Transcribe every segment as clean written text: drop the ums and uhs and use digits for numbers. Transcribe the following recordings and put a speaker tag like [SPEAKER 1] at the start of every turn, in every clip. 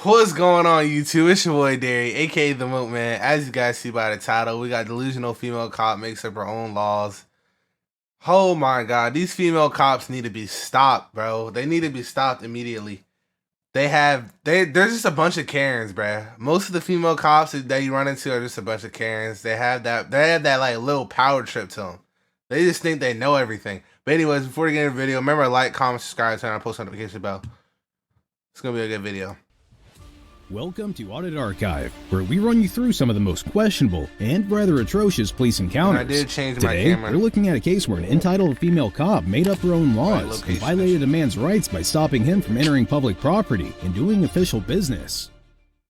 [SPEAKER 1] What's going on, YouTube? It's your boy Derry, aka the Moat Man. As you guys see by the title, we got delusional female cop makes up her own laws. Oh my god, these female cops need to be stopped, bro. They need to be stopped immediately. There's just a bunch of Karens, bruh. Most of the female cops that you run into are just a bunch of Karens. They have that like little power trip to them. They just think they know everything. But anyways, before we get into the video, remember to like, comment, subscribe, turn on post notification bell. It's gonna be a good video.
[SPEAKER 2] Welcome to WATHED Archive, where we run you through some of the most questionable and rather atrocious police encounters.
[SPEAKER 1] And I did change my
[SPEAKER 2] Today,
[SPEAKER 1] camera.
[SPEAKER 2] we're looking at a case where an entitled female cop made up her own laws and violated a man's rights by stopping him from entering public property and doing official business.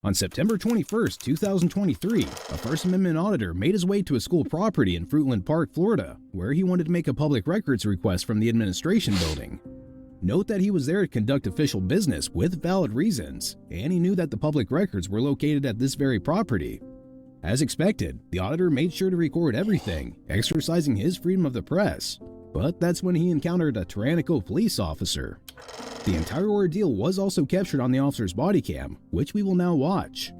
[SPEAKER 2] On September 21st, 2023, a First Amendment auditor made his way to a school property in Fruitland Park, Florida, where he wanted to make a public records request from the administration building. Note that he was there to conduct official business with valid reasons, and he knew that the public records were located at this very property. As expected, the auditor made sure to record everything, exercising his freedom of the press. But that's when he encountered a tyrannical police officer. The entire ordeal was also captured on the officer's body cam, which we will now watch.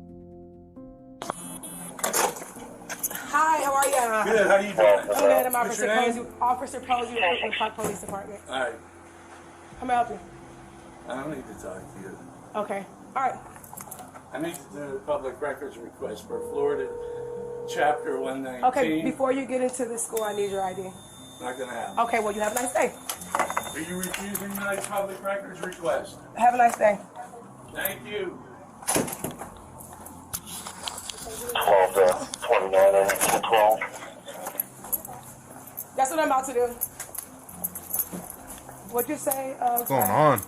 [SPEAKER 3] Hi, how are you?
[SPEAKER 4] Good, how you doing?
[SPEAKER 3] I'm good. I'm
[SPEAKER 4] What's your name?
[SPEAKER 3] Officer Posey with the Park Police Department.
[SPEAKER 4] All right,
[SPEAKER 3] How may I help you?
[SPEAKER 4] I don't need to talk to you.
[SPEAKER 3] Okay. All right.
[SPEAKER 4] I need to do a public records request for Florida Chapter 119.
[SPEAKER 3] Okay, before you get into the school, I need your ID.
[SPEAKER 4] Not gonna happen.
[SPEAKER 3] Okay, well, you have a nice day.
[SPEAKER 4] Are you refusing my public records request?
[SPEAKER 3] Have a nice day.
[SPEAKER 4] Thank you.
[SPEAKER 5] 12 to 29 and 12.
[SPEAKER 3] That's what I'm about to do. What'd you say?
[SPEAKER 1] What's going on?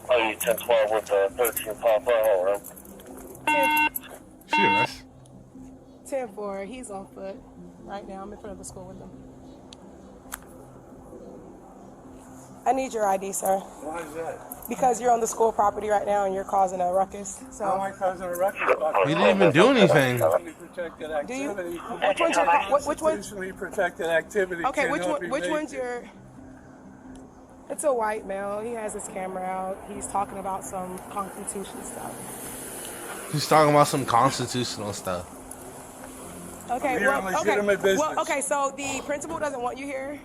[SPEAKER 5] Are you 10-12 with the 13 Papa or
[SPEAKER 1] 10
[SPEAKER 3] 10-4. He's on foot right now. I'm in front of the school with him. I need your ID, sir.
[SPEAKER 4] Why is that?
[SPEAKER 3] Because you're on the school property right now and you're causing a ruckus. So.
[SPEAKER 4] How am I causing a record?
[SPEAKER 1] We didn't even do anything.
[SPEAKER 4] Protected activity.
[SPEAKER 3] Which one's your? Which one's?
[SPEAKER 4] Constitutionally protected activity.
[SPEAKER 3] Okay, which
[SPEAKER 4] cannot be
[SPEAKER 3] which
[SPEAKER 4] made.
[SPEAKER 3] one's your? It's a white male. He has his camera out. He's talking about some constitution stuff.
[SPEAKER 1] He's talking about some constitutional stuff.
[SPEAKER 3] Okay,
[SPEAKER 4] You're in legitimate business.
[SPEAKER 3] well, okay. So the principal doesn't want you here.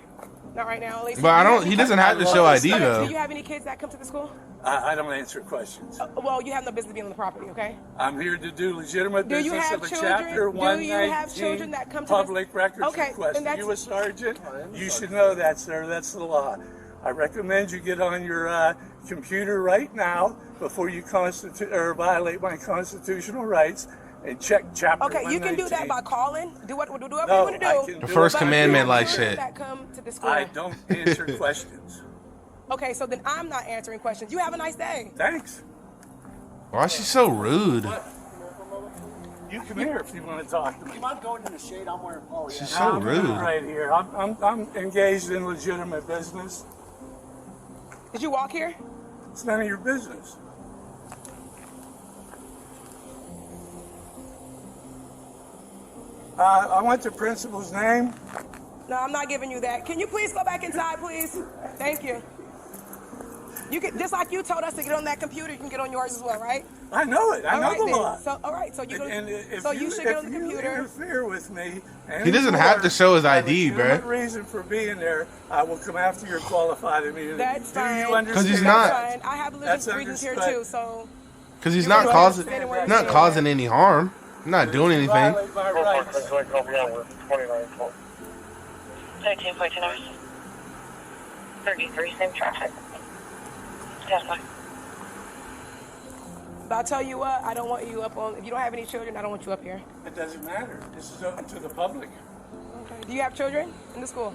[SPEAKER 3] Not right now, at least.
[SPEAKER 1] But I don't. He doesn't have to show ID
[SPEAKER 3] Do
[SPEAKER 1] though.
[SPEAKER 3] you have any kids that come to the school?
[SPEAKER 4] I don't answer questions.
[SPEAKER 3] Well, you have no business being on the property, okay?
[SPEAKER 4] I'm here to do legitimate
[SPEAKER 3] Do you
[SPEAKER 4] business
[SPEAKER 3] have
[SPEAKER 4] of a
[SPEAKER 3] children?
[SPEAKER 4] Chapter
[SPEAKER 3] Do
[SPEAKER 4] 119
[SPEAKER 3] you have children that come to
[SPEAKER 4] public records
[SPEAKER 3] Okay,
[SPEAKER 4] request.
[SPEAKER 3] and
[SPEAKER 4] Are you a sergeant? You should know that, sir. That's the law. I recommend you get on your computer right now before you violate my constitutional rights and check Chapter 119.
[SPEAKER 3] Okay, you can do that by calling. Do whatever
[SPEAKER 4] No,
[SPEAKER 3] you want to
[SPEAKER 4] I
[SPEAKER 3] do.
[SPEAKER 4] can
[SPEAKER 1] The
[SPEAKER 4] do
[SPEAKER 1] first
[SPEAKER 4] it by
[SPEAKER 1] commandment,
[SPEAKER 4] doing
[SPEAKER 1] like
[SPEAKER 4] it.
[SPEAKER 1] shit.
[SPEAKER 3] That come to the school.
[SPEAKER 4] I don't answer questions.
[SPEAKER 3] Okay, so then I'm not answering questions. You have a nice day.
[SPEAKER 4] Thanks.
[SPEAKER 1] Why is she so rude?
[SPEAKER 4] You come here if you want to talk to me.
[SPEAKER 6] You mind going in the shade? I'm wearing polo.
[SPEAKER 1] She's so
[SPEAKER 4] I'm
[SPEAKER 1] rude.
[SPEAKER 4] right here. I'm engaged in legitimate business.
[SPEAKER 3] Did you walk here?
[SPEAKER 4] It's none of your business. I want the principal's name.
[SPEAKER 3] No, I'm not giving you that. Can you please go back inside, please? Thank you. You can, just like you told us to get on that computer, you can get on yours as well, right?
[SPEAKER 4] I know it. I
[SPEAKER 3] All
[SPEAKER 4] know
[SPEAKER 3] right,
[SPEAKER 4] the
[SPEAKER 3] then.
[SPEAKER 4] law.
[SPEAKER 3] So, all right. So you
[SPEAKER 4] And if
[SPEAKER 3] so you should get on the
[SPEAKER 4] if you
[SPEAKER 3] computer.
[SPEAKER 4] interfere with me,
[SPEAKER 1] He doesn't have to show his ID,
[SPEAKER 4] bruh.
[SPEAKER 1] bruh.
[SPEAKER 4] Reason for being there, I will come after your qualified immunity.
[SPEAKER 3] That's
[SPEAKER 4] Do
[SPEAKER 3] fine.
[SPEAKER 4] you understand?
[SPEAKER 1] 'Cause he's
[SPEAKER 3] That's
[SPEAKER 1] not.
[SPEAKER 3] fine. I have
[SPEAKER 4] That's
[SPEAKER 3] religious reasons here
[SPEAKER 4] understood.
[SPEAKER 3] too. So
[SPEAKER 1] Cause he's
[SPEAKER 3] You
[SPEAKER 1] not
[SPEAKER 3] can
[SPEAKER 1] causing,
[SPEAKER 3] stand where you're
[SPEAKER 1] not
[SPEAKER 3] standing.
[SPEAKER 1] causing any harm. Not doing
[SPEAKER 4] You
[SPEAKER 1] anything.
[SPEAKER 4] violate my rights.
[SPEAKER 5] 13.29. 33, same traffic. Yes, ma'am.
[SPEAKER 3] but I'll tell you what, I don't want you up on. If you don't have any children, I don't want you up here.
[SPEAKER 4] It doesn't matter. This is open to the public.
[SPEAKER 3] Okay. Do you have children in the school?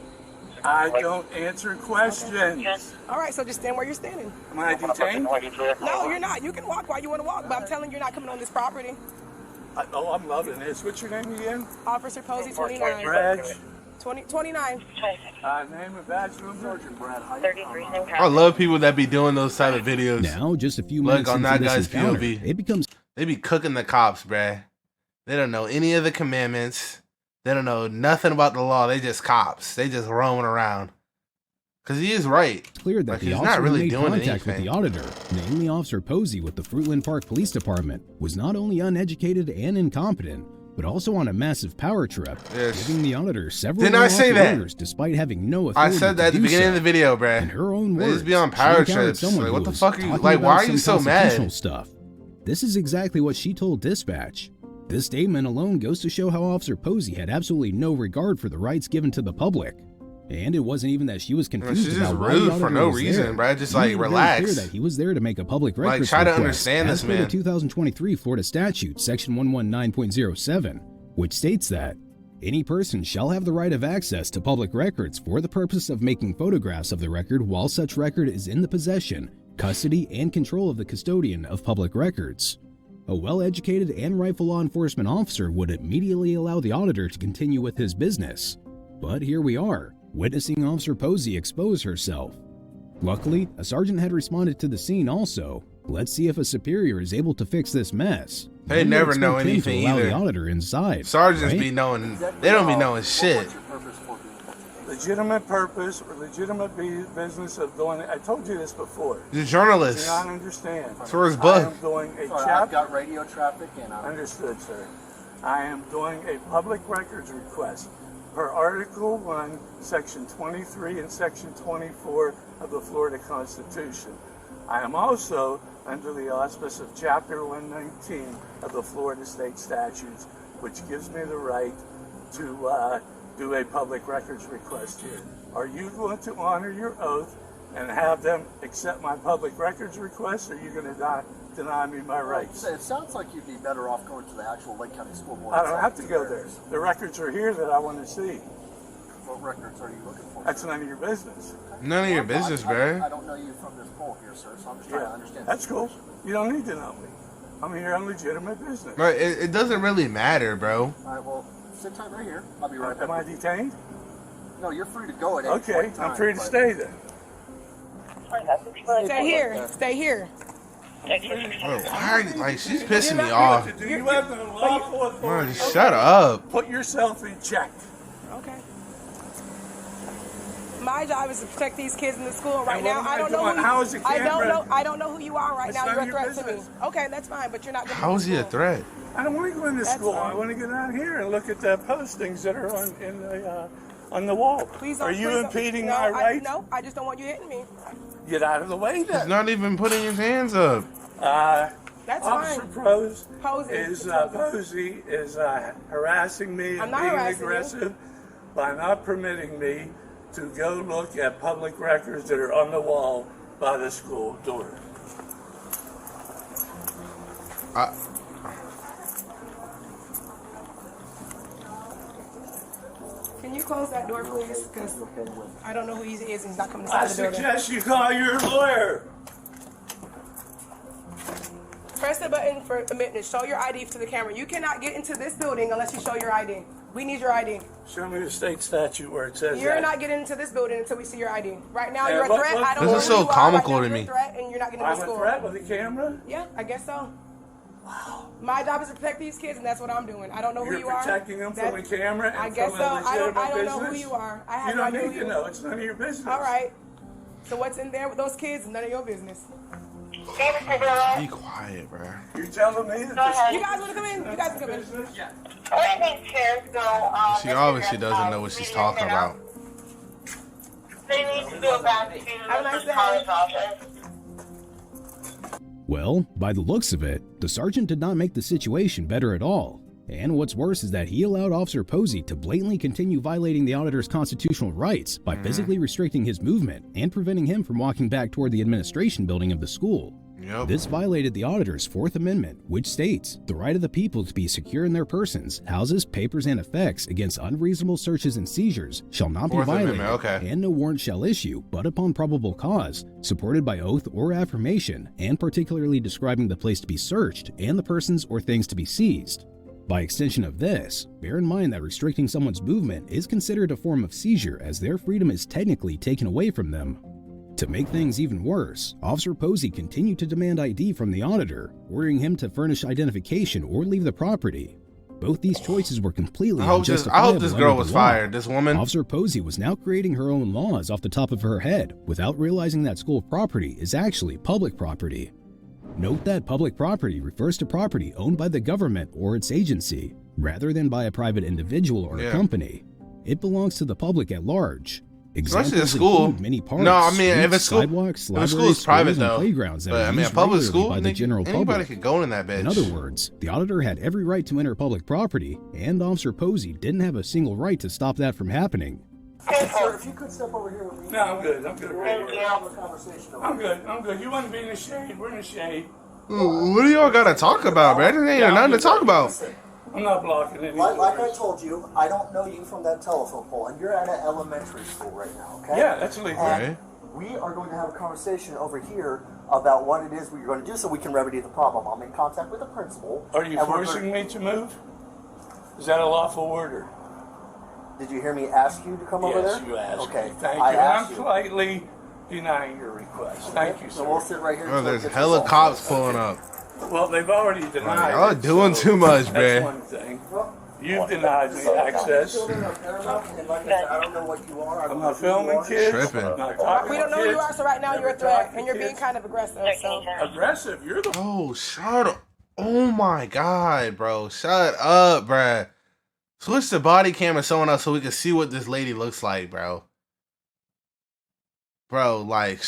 [SPEAKER 4] I don't answer questions.
[SPEAKER 5] Yes.
[SPEAKER 3] All right. So just stand where you're standing.
[SPEAKER 4] Am I detained?
[SPEAKER 3] No, you're not. You can walk while you want to walk, but I'm telling you, you're not coming on this property.
[SPEAKER 4] Oh, I'm loving this. What's your name again?
[SPEAKER 3] Officer Posey, 29.
[SPEAKER 4] Badge.
[SPEAKER 3] 29.
[SPEAKER 4] Name and badge number. Brad.
[SPEAKER 5] 33, same
[SPEAKER 1] I
[SPEAKER 5] traffic.
[SPEAKER 1] love people that be doing those type of videos.
[SPEAKER 2] Now, just a few
[SPEAKER 1] Look,
[SPEAKER 2] minutes
[SPEAKER 1] on
[SPEAKER 2] into
[SPEAKER 1] that
[SPEAKER 2] this
[SPEAKER 1] guy's
[SPEAKER 2] encounter,
[SPEAKER 1] POV.
[SPEAKER 2] it becomes
[SPEAKER 1] They be cooking the cops, bruh. They don't know any of the commandments. They don't know nothing about the law. They just cops. They just roaming around. Because he is right.
[SPEAKER 2] It's clear that
[SPEAKER 1] Like,
[SPEAKER 2] the
[SPEAKER 1] he's
[SPEAKER 2] officer
[SPEAKER 1] not really
[SPEAKER 2] who made
[SPEAKER 1] doing
[SPEAKER 2] contact with
[SPEAKER 1] anything.
[SPEAKER 2] the auditor, namely Officer Posey with the Fruitland Park Police Department, was not only uneducated and incompetent, but also on a massive power trip,
[SPEAKER 1] Yes.
[SPEAKER 2] giving the auditor several
[SPEAKER 1] Didn't I say that?
[SPEAKER 2] orders despite having no
[SPEAKER 1] I
[SPEAKER 2] authority
[SPEAKER 1] said that at
[SPEAKER 2] to
[SPEAKER 1] the
[SPEAKER 2] do
[SPEAKER 1] beginning
[SPEAKER 2] so.
[SPEAKER 1] of the video, bruh.
[SPEAKER 2] In her own
[SPEAKER 1] They
[SPEAKER 2] words,
[SPEAKER 1] just be on
[SPEAKER 2] she
[SPEAKER 1] power
[SPEAKER 2] encountered
[SPEAKER 1] trips.
[SPEAKER 2] someone
[SPEAKER 1] Like,
[SPEAKER 2] who
[SPEAKER 1] what the
[SPEAKER 2] was
[SPEAKER 1] fuck are you,
[SPEAKER 2] talking
[SPEAKER 1] like, why
[SPEAKER 2] about
[SPEAKER 1] are you
[SPEAKER 2] some
[SPEAKER 1] so mad?
[SPEAKER 2] constitutional stuff. This is exactly what she told dispatch. This statement alone goes to show how Officer Posey had absolutely no regard for the rights given to the public. And it wasn't even that she was confused
[SPEAKER 1] She's just
[SPEAKER 2] about why the
[SPEAKER 1] rude
[SPEAKER 2] auditor
[SPEAKER 1] for no
[SPEAKER 2] was
[SPEAKER 1] reason,
[SPEAKER 2] there.
[SPEAKER 1] bruh. Just,
[SPEAKER 2] He
[SPEAKER 1] like,
[SPEAKER 2] made it very
[SPEAKER 1] relax.
[SPEAKER 2] clear that he was there to make a public records
[SPEAKER 1] Like, try to
[SPEAKER 2] request,
[SPEAKER 1] understand
[SPEAKER 2] as
[SPEAKER 1] this
[SPEAKER 2] per the
[SPEAKER 1] man.
[SPEAKER 2] 2023 Florida Statute, Section 119.07, which states that any person shall have the right of access to public records for the purpose of making photographs of the record while such record is in the possession, custody, and control of the custodian of public records. A well-educated and rightful law enforcement officer would immediately allow the auditor to continue with his business. But here we are, witnessing Officer Posey expose herself. Luckily, a sergeant had responded to the scene also. Let's see if a superior is able to fix this mess.
[SPEAKER 1] They
[SPEAKER 2] One would
[SPEAKER 1] never know
[SPEAKER 2] expect him
[SPEAKER 1] anything
[SPEAKER 2] to allow
[SPEAKER 1] either.
[SPEAKER 2] the auditor inside,
[SPEAKER 1] Sergeants
[SPEAKER 2] right?
[SPEAKER 1] be knowing, they don't be knowing shit.
[SPEAKER 6] What's your purpose for being here?
[SPEAKER 4] Legitimate purpose or legitimate business of doing it. I told you this before.
[SPEAKER 1] He's a
[SPEAKER 4] Do
[SPEAKER 1] journalist.
[SPEAKER 4] not understand.
[SPEAKER 1] It's for his
[SPEAKER 4] I
[SPEAKER 1] book.
[SPEAKER 4] am doing a
[SPEAKER 6] Sorry, I've
[SPEAKER 4] chapter.
[SPEAKER 6] got radio traffic and I'm
[SPEAKER 4] Understood, sir. I am doing a public records request per Article 1, Section 23 and Section 24 of the Florida Constitution. I am also under the auspice of Chapter 119 of the Florida State Statutes, which gives me the right to do a public records request here. Are you going to honor your oath and have them accept my public records request, or are you going to deny me my rights?
[SPEAKER 6] It sounds like you'd be better off going to the actual Lake County School Board.
[SPEAKER 4] I don't have to go there. The records are here that I want to see.
[SPEAKER 6] What records are you looking for?
[SPEAKER 4] That's none of your business.
[SPEAKER 1] None of your business,
[SPEAKER 6] I
[SPEAKER 1] bruh.
[SPEAKER 6] don't know you from this poll here, sir, so I'm just trying to
[SPEAKER 4] Yeah,
[SPEAKER 6] understand.
[SPEAKER 4] that's cool. You don't need to know me. I'm here on legitimate business.
[SPEAKER 1] But it doesn't really matter, bro.
[SPEAKER 6] All right, well, sit tight right here. I'll be right back.
[SPEAKER 4] Am I detained?
[SPEAKER 6] No, you're free to go at any point
[SPEAKER 4] Okay,
[SPEAKER 6] in time,
[SPEAKER 4] I'm free to
[SPEAKER 6] but-
[SPEAKER 4] stay then.
[SPEAKER 3] Stay here. Stay here.
[SPEAKER 1] Bro, why are you, like, she's pissing me off.
[SPEAKER 4] You have no lawful
[SPEAKER 1] Bro,
[SPEAKER 4] authority.
[SPEAKER 1] just shut up.
[SPEAKER 4] Put yourself in check.
[SPEAKER 3] Okay. My job is to protect these kids in the school right
[SPEAKER 4] And what
[SPEAKER 3] now.
[SPEAKER 4] am
[SPEAKER 3] I
[SPEAKER 4] I
[SPEAKER 3] don't know
[SPEAKER 4] doing?
[SPEAKER 3] who
[SPEAKER 4] How is the camera?
[SPEAKER 3] I don't know who you are right
[SPEAKER 4] It's
[SPEAKER 3] now.
[SPEAKER 4] none
[SPEAKER 3] You're
[SPEAKER 4] of
[SPEAKER 3] a
[SPEAKER 4] your
[SPEAKER 3] threat to me.
[SPEAKER 4] business.
[SPEAKER 3] Okay, that's fine, but you're not.
[SPEAKER 1] How is he a threat?
[SPEAKER 4] I don't want to go into
[SPEAKER 3] That's
[SPEAKER 4] school. I
[SPEAKER 3] fine.
[SPEAKER 4] want to get out here and look at the postings that are on the wall.
[SPEAKER 3] Please don't.
[SPEAKER 4] Are you
[SPEAKER 3] please don't.
[SPEAKER 4] impeding
[SPEAKER 3] No,
[SPEAKER 4] my rights?
[SPEAKER 3] No, I just don't want you hitting me.
[SPEAKER 4] Get out of the way
[SPEAKER 1] He's
[SPEAKER 4] then.
[SPEAKER 1] not even putting his hands up.
[SPEAKER 3] That's
[SPEAKER 4] Officer
[SPEAKER 3] fine.
[SPEAKER 4] Posey is harassing me
[SPEAKER 3] I'm
[SPEAKER 4] and
[SPEAKER 3] not
[SPEAKER 4] being
[SPEAKER 3] harassing you.
[SPEAKER 4] aggressive by not permitting me to go look at public records that are on the wall by the school door.
[SPEAKER 3] Can you close that door, please? Because I don't know who he is and he's not coming
[SPEAKER 4] I
[SPEAKER 3] inside the building.
[SPEAKER 4] suggest you call your lawyer.
[SPEAKER 3] Press the button for admittance. Show your ID to the camera. You cannot get into this building unless you show your ID. We need your ID.
[SPEAKER 4] Show me the state statute where it says
[SPEAKER 3] You're
[SPEAKER 4] that.
[SPEAKER 3] not getting into this building until we see your ID. Right now,
[SPEAKER 4] Yeah,
[SPEAKER 3] you're a
[SPEAKER 4] what-
[SPEAKER 3] threat.
[SPEAKER 4] what-
[SPEAKER 3] I don't
[SPEAKER 1] This
[SPEAKER 3] know
[SPEAKER 1] is
[SPEAKER 3] who
[SPEAKER 1] so
[SPEAKER 3] you are.
[SPEAKER 1] comical
[SPEAKER 3] right now,
[SPEAKER 1] to
[SPEAKER 3] you're
[SPEAKER 1] me.
[SPEAKER 3] a threat, and you're not getting
[SPEAKER 4] I'm
[SPEAKER 3] into
[SPEAKER 4] a
[SPEAKER 3] school.
[SPEAKER 4] threat with a camera?
[SPEAKER 3] Yeah, I guess so. Wow. My job is to protect these kids, and that's what I'm doing. I don't know who
[SPEAKER 4] You're
[SPEAKER 3] you are.
[SPEAKER 4] protecting them from a
[SPEAKER 3] That's-
[SPEAKER 4] camera and
[SPEAKER 3] I guess
[SPEAKER 4] from
[SPEAKER 3] so.
[SPEAKER 4] a
[SPEAKER 3] I
[SPEAKER 4] legitimate
[SPEAKER 3] don't know who
[SPEAKER 4] business?
[SPEAKER 3] you are. I have
[SPEAKER 4] You
[SPEAKER 3] no
[SPEAKER 4] don't
[SPEAKER 3] idea who
[SPEAKER 4] need
[SPEAKER 3] you
[SPEAKER 4] to know.
[SPEAKER 3] are.
[SPEAKER 4] It's none of your business.
[SPEAKER 3] All right. So what's in there with those kids? None of your business.
[SPEAKER 1] Be quiet, bro.
[SPEAKER 4] You're telling me that
[SPEAKER 3] You guys want to come in? You guys can come in.
[SPEAKER 4] business? Yeah.
[SPEAKER 1] She obviously doesn't know what she's talking about.
[SPEAKER 5] They need to go back to
[SPEAKER 3] Have a nice
[SPEAKER 5] the
[SPEAKER 3] day.
[SPEAKER 5] college office.
[SPEAKER 2] Well, by the looks of it, the sergeant did not make the situation better at all. And what's worse is that he allowed Officer Posey to blatantly continue violating the auditor's constitutional rights by physically restricting his movement and preventing him from walking back toward the administration building of the school.
[SPEAKER 1] Yep.
[SPEAKER 2] This violated the auditor's Fourth Amendment, which states the right of the people to be secure in their persons, houses, papers, and effects against unreasonable searches and seizures shall not
[SPEAKER 1] Fourth
[SPEAKER 2] be violated,
[SPEAKER 1] Amendment, okay.
[SPEAKER 2] and no warrant shall issue but upon probable cause, supported by oath or affirmation, and particularly describing the place to be searched and the persons or things to be seized. By extension of this, bear in mind that restricting someone's movement is considered a form of seizure as their freedom is technically taken away from them. To make things even worse, Officer Posey continued to demand ID from the auditor, ordering him to furnish identification or leave the property. Both these choices were completely
[SPEAKER 1] I hope
[SPEAKER 2] unjustifiable
[SPEAKER 1] this girl
[SPEAKER 2] under
[SPEAKER 1] was
[SPEAKER 2] the law.
[SPEAKER 1] fired. This woman.
[SPEAKER 2] Officer Posey was now creating her own laws off the top of her head without realizing that school property is actually public property. Note that public property refers to property owned by the government or its agency, rather than by a private individual or a company. It belongs to the public at large.
[SPEAKER 1] Especially a school.
[SPEAKER 2] Many parks,
[SPEAKER 1] No, I mean, if a school,
[SPEAKER 2] sidewalks,
[SPEAKER 1] if a school is private though,
[SPEAKER 2] playgrounds that
[SPEAKER 1] but
[SPEAKER 2] are
[SPEAKER 1] I mean, a
[SPEAKER 2] used
[SPEAKER 1] public
[SPEAKER 2] regularly
[SPEAKER 1] school,
[SPEAKER 2] by the general
[SPEAKER 1] anybody
[SPEAKER 2] public.
[SPEAKER 1] could go in that bitch.
[SPEAKER 2] In other words, the auditor had every right to enter public property, and Officer Posey didn't have a single right to stop that from happening.
[SPEAKER 6] Sir, if you could step over here with me.
[SPEAKER 4] No, I'm good. I'm good.
[SPEAKER 5] Thank you.
[SPEAKER 6] Have a conversation over
[SPEAKER 4] I'm
[SPEAKER 6] here.
[SPEAKER 4] good. I'm good. You want to be in the shade? We're in the shade.
[SPEAKER 1] What do y'all gotta talk about, man? There ain't nothing to talk about.
[SPEAKER 4] I'm not blocking any
[SPEAKER 6] Like I
[SPEAKER 4] doors.
[SPEAKER 6] told you, I don't know you from that telephone pole, and you're at an elementary school right now, okay?
[SPEAKER 4] Yeah, that's legal.
[SPEAKER 6] And we are going to have a conversation over here about what it is we're going to do so we can remedy the problem. I'm in contact with the principal.
[SPEAKER 4] Are you
[SPEAKER 6] and we're
[SPEAKER 4] forcing me to move? Is that a lawful order?
[SPEAKER 6] Did you hear me ask you to come over there?
[SPEAKER 4] Yes, you asked
[SPEAKER 6] Okay,
[SPEAKER 4] me. Thank
[SPEAKER 6] I
[SPEAKER 4] you.
[SPEAKER 6] asked
[SPEAKER 4] I'm
[SPEAKER 6] you.
[SPEAKER 4] politely denying your request. Thank you,
[SPEAKER 6] So we'll
[SPEAKER 4] sir.
[SPEAKER 6] sit right here.
[SPEAKER 1] Bro,
[SPEAKER 6] until it
[SPEAKER 1] there's
[SPEAKER 6] gets
[SPEAKER 1] hella
[SPEAKER 6] resolved.
[SPEAKER 1] cops pulling up.
[SPEAKER 4] Well, they've already denied
[SPEAKER 1] Y'all
[SPEAKER 4] it,
[SPEAKER 1] doing
[SPEAKER 4] so
[SPEAKER 1] too much,
[SPEAKER 4] that's
[SPEAKER 1] man.
[SPEAKER 4] one thing. You've denied me access.
[SPEAKER 6] Children are paramount, and like I said, I don't know what you are. I
[SPEAKER 4] I'm
[SPEAKER 6] don't
[SPEAKER 4] not
[SPEAKER 6] know who you
[SPEAKER 4] filming
[SPEAKER 6] are.
[SPEAKER 4] kids.
[SPEAKER 1] Tripping.
[SPEAKER 4] I'm not talking
[SPEAKER 3] We don't
[SPEAKER 4] to
[SPEAKER 3] know who you
[SPEAKER 4] kids.
[SPEAKER 3] are, so right now you're a
[SPEAKER 4] Never
[SPEAKER 3] threat,
[SPEAKER 4] talk to
[SPEAKER 3] and you're being
[SPEAKER 4] kids.
[SPEAKER 3] kind of aggressive. So
[SPEAKER 4] Aggressive. You're the
[SPEAKER 1] Oh, shut up. Oh my god, bro. Shut up, bruh. Switch the body cam to someone else so we can see what this lady looks like, bro. Bro, like,